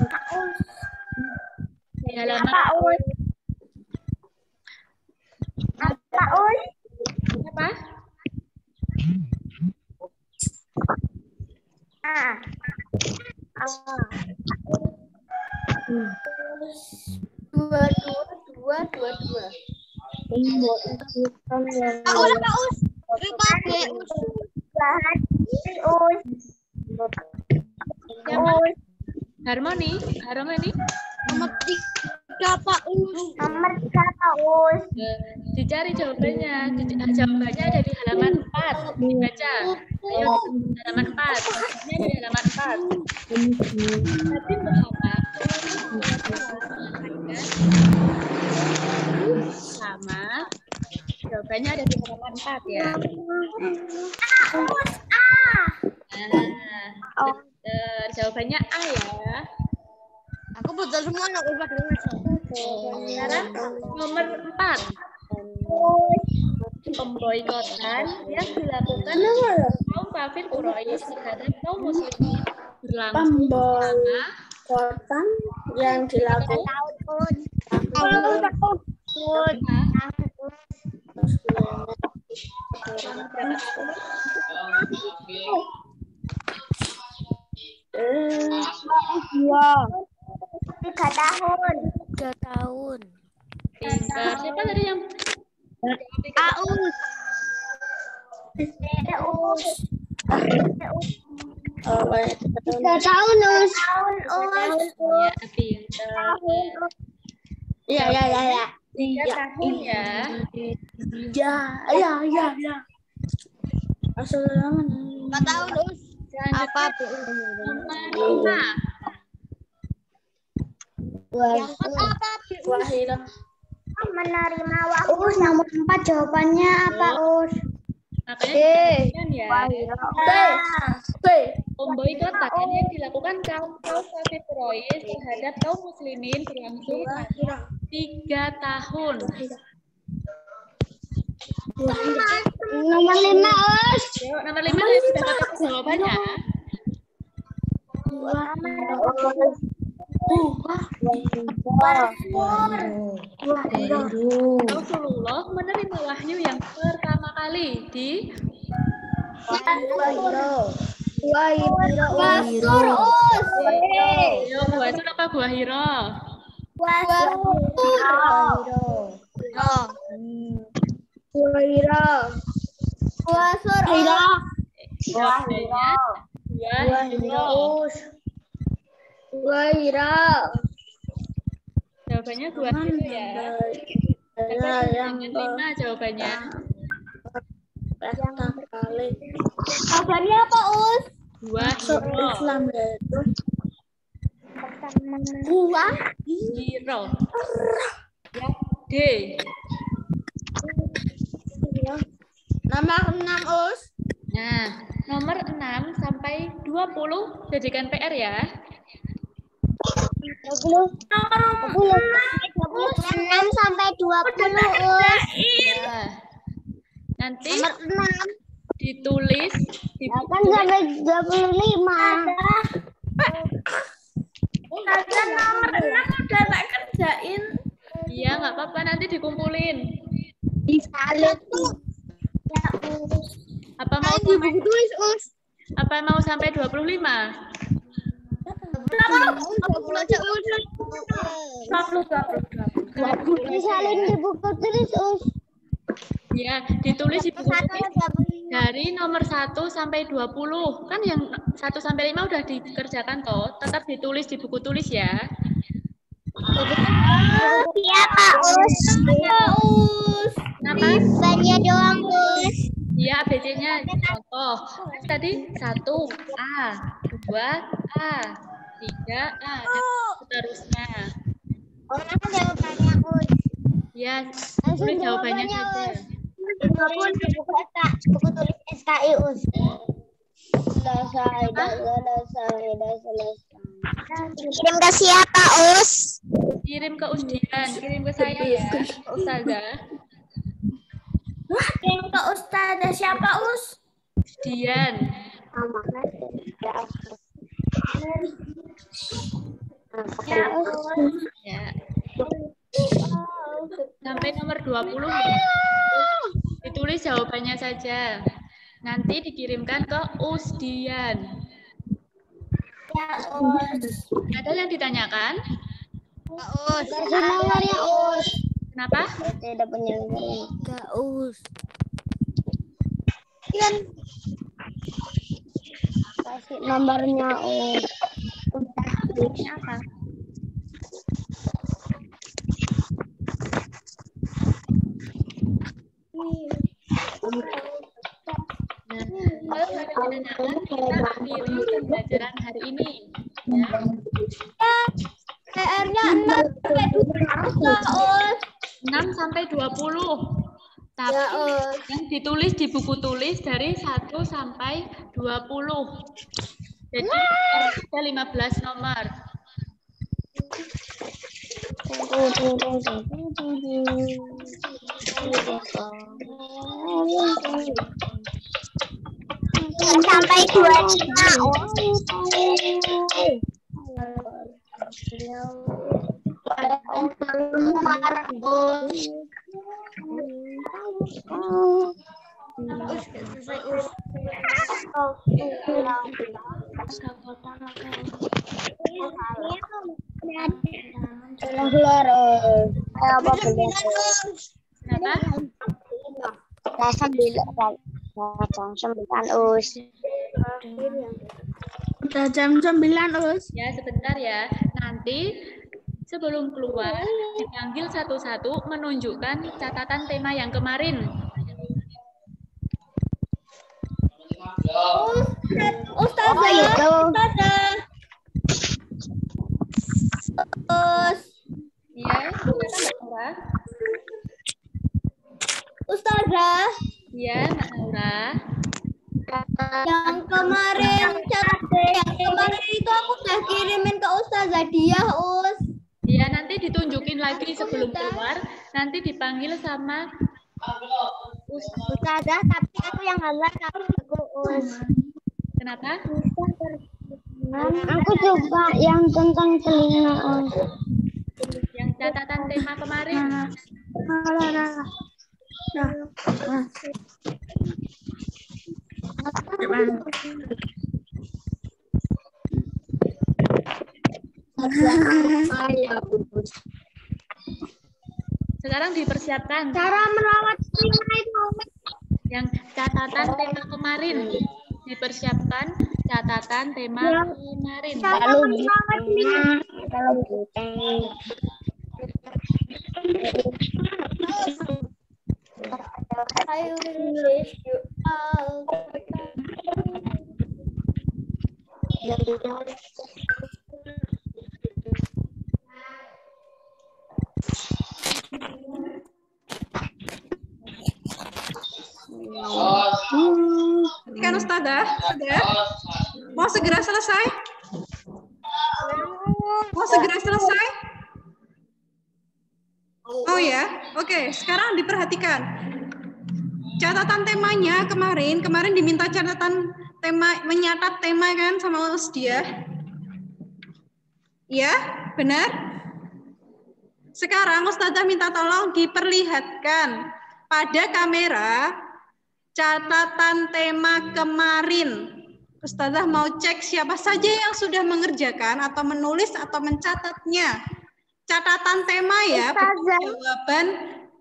Pak Us. Di halaman Pak Us. Pak Us. apa? Dua. Siapa? Harmoni? Nomor 3 Pak Us. Nomor 3 Pak Us. Dicari jawabannya. Jawabannya ada di halaman 4. Dibaca. Ayo, halaman 4. Jawabannya di halaman 4. Nabi Muhammad sama. Jawabannya ada di halaman 4 ya. Jawabannya A ya. Aku betul semua anak udah dengar. Sekarang nomor 4. Pemboikotan yang dilakukan kaum kafir Quraisy terhadap kaum muslimin berlangsung selama Korban yang dilakukan tiga tahun. Pintar. Siapa tadi yang Aus. Tiga tahun Us. ya pintar? Ya. 3 tahun ya. Ya. Assalamualaikum. 4 tahun Us. Apa Bu? Nomor 5. Yang 4 apa Bu? Wahira. Menerima waktu nomor 4 jawabannya apa, Us? Makanya dijelaskan ya. B. Pemboikotan yang dilakukan kaum kafir Quraisy terhadap kaum muslimin berlangsung selama 3 tahun. Nomor 5 Us. Yuk, nomor 5 sudah dapat jawabannya. Rasulullah menerima wahyu yang pertama kali di Wasur Us. Yo, buah sur apa buah hiro? Wasur Jawabannya buah hiro. Jawabannya buah hiro ya. Dengan 5 jawabannya. Jawabannya apa Us? Buah hiro. Buah Hiro. Ya, D. nomor 6 Us. Nah, nomor 6 sampai 20 jadikan PR ya. 6 sampai 20 Us. Ya. Nanti Nomor 6 ditulis di buku. kan sampai 25. Nomor 6 udah tak kerjain. Iya, nggak apa-apa, nanti dikumpulin. Disalin Apa mau di buku tulis Us. sampai 25? 20 aja Us. 20. Disalin di buku tulis Us. Ya, ditulis di buku tulis dari nomor 1 sampai 20. Kan yang 1 sampai 5 udah dikerjakan toh, tetap ditulis di buku tulis ya. Iya Pak Us. Kenapa? Banyak doang Us. Iya, ABC-nya contoh. Tadi 1 A, 2 A, 3 A, dan seterusnya. Mana jawabannya Us? Ya, tulis jawabannya saja. Walaupun di buku tulis SKI Us. Selesai. Kirim ke siapa Us? Kirim ke Usdian, kirim ke saya ya, ke Ustazah. Kirim ke Ustazah siapa, Us? Usdian. Ya. Sampai nomor 20 ya. Ditulis jawabannya saja. Nanti dikirimkan ke Usdian. Ya, Us. Ada yang ditanyakan? Us. Nomornya Us. Kenapa? Tidak penyelenggara. Kan kasih nomornya Nomornya apa? Nah, kita akhiri pembelajaran hari ini. Ya. PR-nya 6 sampai 20. 6 sampai 20. Tapi yang ditulis di buku tulis dari 1 sampai 20. Jadi ada 15 nomor. Sampai 25. Udah jam 9, Us. Ya, sebentar ya. Nanti sebelum keluar, dipanggil satu-satu menunjukkan catatan tema yang kemarin. Ustazah. Ya, Mbak Naura. Ustazah, Ya, Mbak Naura. yang kemarin itu aku udah kirimin ke Ustazah dia, Us. Ya, nanti ditunjukin lagi sebelum keluar. Nanti dipanggil sama Ustazah, tapi aku yang gambar aku, Us. Kenapa? Aku juga yang tentang telinga, Us. Yang catatan tema kemarin. Sekarang dipersiapkan Cara merawat telinga itu. yang catatan tema kemarin. Dipersiapkan catatan tema kemarin. Cara merawat telinga. Kalau I wish you all. Kan Ustazah? Sudah? Mau segera selesai? Mau segera selesai? Oh ya, oke. Sekarang diperhatikan. Catatan temanya kemarin diminta catatan tema, menyatat tema kan sama Usdia. Ya, benar? Sekarang Ustazah minta tolong diperlihatkan pada kamera catatan tema kemarin. Ustazah mau cek siapa saja yang sudah mengerjakan atau menulis atau mencatatnya. Catatan tema ya, bukan jawaban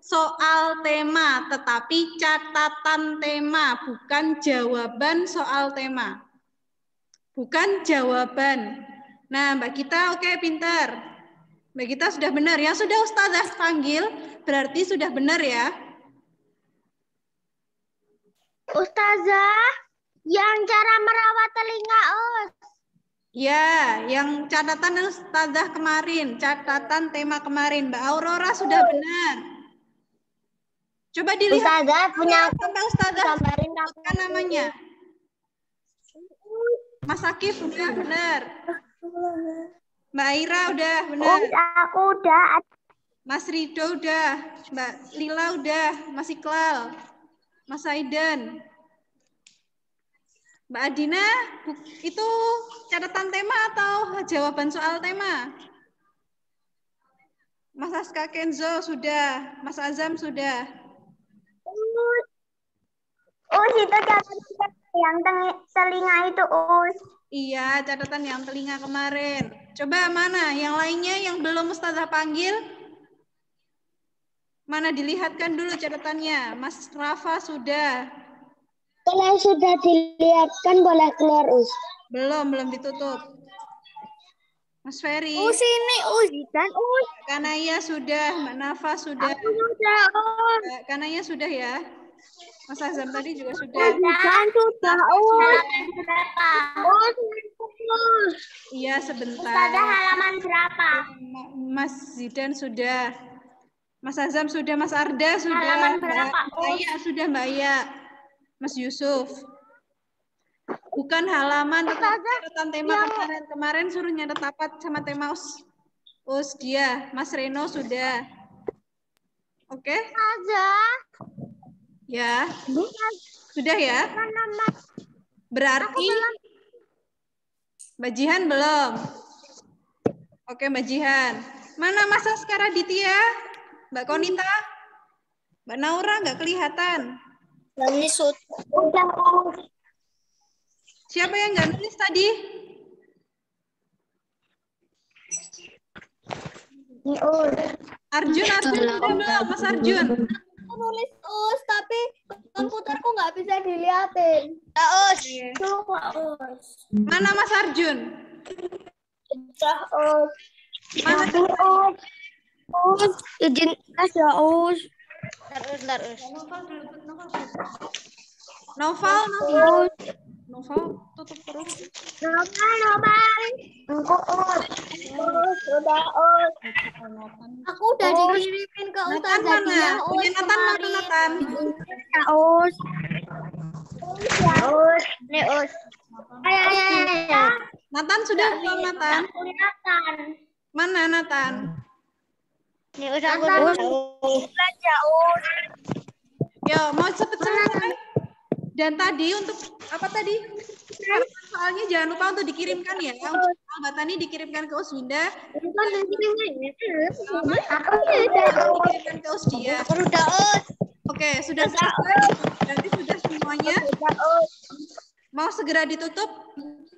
soal tema, tetapi catatan tema, bukan jawaban soal tema. Bukan jawaban. Nah, Mbak Gita oke, pintar. Mbak Gita sudah benar. Yang sudah Ustazah panggil berarti sudah benar ya. Ustazah, yang cara merawat telinga, Us. Ya, yang catatan Ustazah kemarin, catatan tema kemarin. Mbak Aurora sudah benar. Coba dilihat. Ustazah punya sampai Ustazah gambarin sebutkan namanya. Mas Akif udah benar. Mbak Aira udah benar. Aku udah. Mas Rido udah. Mbak Lila udah. Mas Iqlal. Mas Aidan. Mbak Adina, itu catatan tema atau jawaban soal tema? Mas Aska Kenzo sudah. Mas Azam sudah. Itu catatan yang telinga itu, Us. Iya, catatan yang telinga kemarin. Coba mana? Yang lainnya yang belum Ustazah panggil? Mana dilihatkan dulu catatannya. Mas Rafa sudah. Kalau sudah dilihatkan boleh keluar, Us. Belum ditutup. Mas Ferry. Sini, Us. Dan Us. Kanaya sudah, Mbak Nafa sudah. Aku sudah, Us. Kanaya sudah ya. Mas Azam tadi juga sudah. Dan sudah, Us. Us. Iya, sebentar. Ustazah halaman berapa? Mas Zidan sudah. Mas Azam sudah, Mas Arda sudah. Halaman berapa, Mbak Aya sudah, Mbak Aya. Mas Yusuf. Bukan halaman, tetapi catatan tema kemarin suruh nyatet apa sama tema us dia. Mas Reno sudah. Oke? Ya. Sudah ya? Berarti Mbak Jihan belum. Oke, Mbak Jihan. Mana Mas Askara Ditya? Mbak Konita? Mbak Naura nggak kelihatan. Siapa yang nggak nulis tadi? Arjun sudah belum, Mas Arjun? Aku nulis Us, tapi komputerku nggak bisa dilihatin. Mana Mas Arjun? Mana? Izin ya, Us. Novel, tutup terus. Aku udah dikirimin ke Nathan Ustazah mana? Dia. Punya Nathan mana Nathan? Us. Nih, Us. Ayo. Nathan sudah belum Nathan? Kelihatan. Mana Nathan? Nih, Us aku belajar, Us. Yo, mau cepet selesai. Dan tadi untuk apa tadi? Soalnya jangan lupa untuk dikirimkan ya. Untuk Mbak Tani dikirimkan ke Uswinda. Dikirimkan ke Usdia. Oke, sudah selesai. Berarti sudah semuanya. Mau segera ditutup.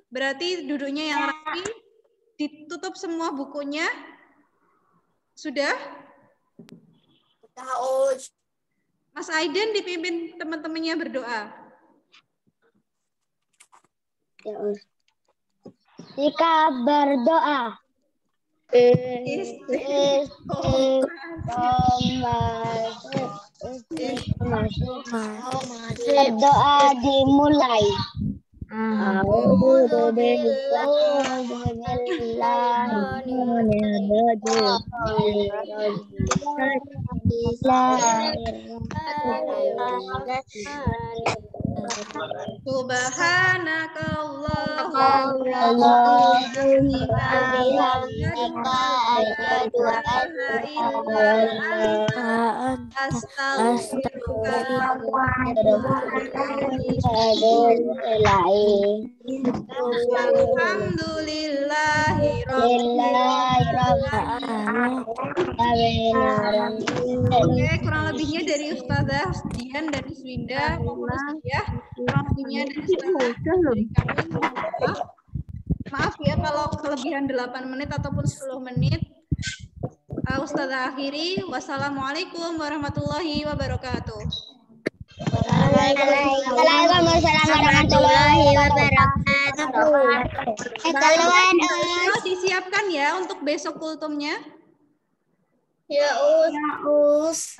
Berarti duduknya yang rapi. Ditutup semua bukunya. Sudah? Mas Aiden dipimpin teman-temannya berdoa. Ya, Us. Jika berdoa. Berdoa dimulai. Oke, kurang lebihnya dari Ustazah Dian dan Iswinda maupun Ustazah, kurang lebihnya dari Ustazah. Maaf ya kalau kelebihan 8 menit ataupun 10 menit. Ustazah akhiri. Wassalamualaikum warahmatullahi wabarakatuh. Waalaikumsalam warahmatullahi wabarakatuh. Disiapkan ya untuk besok kultumnya. Ya, Us.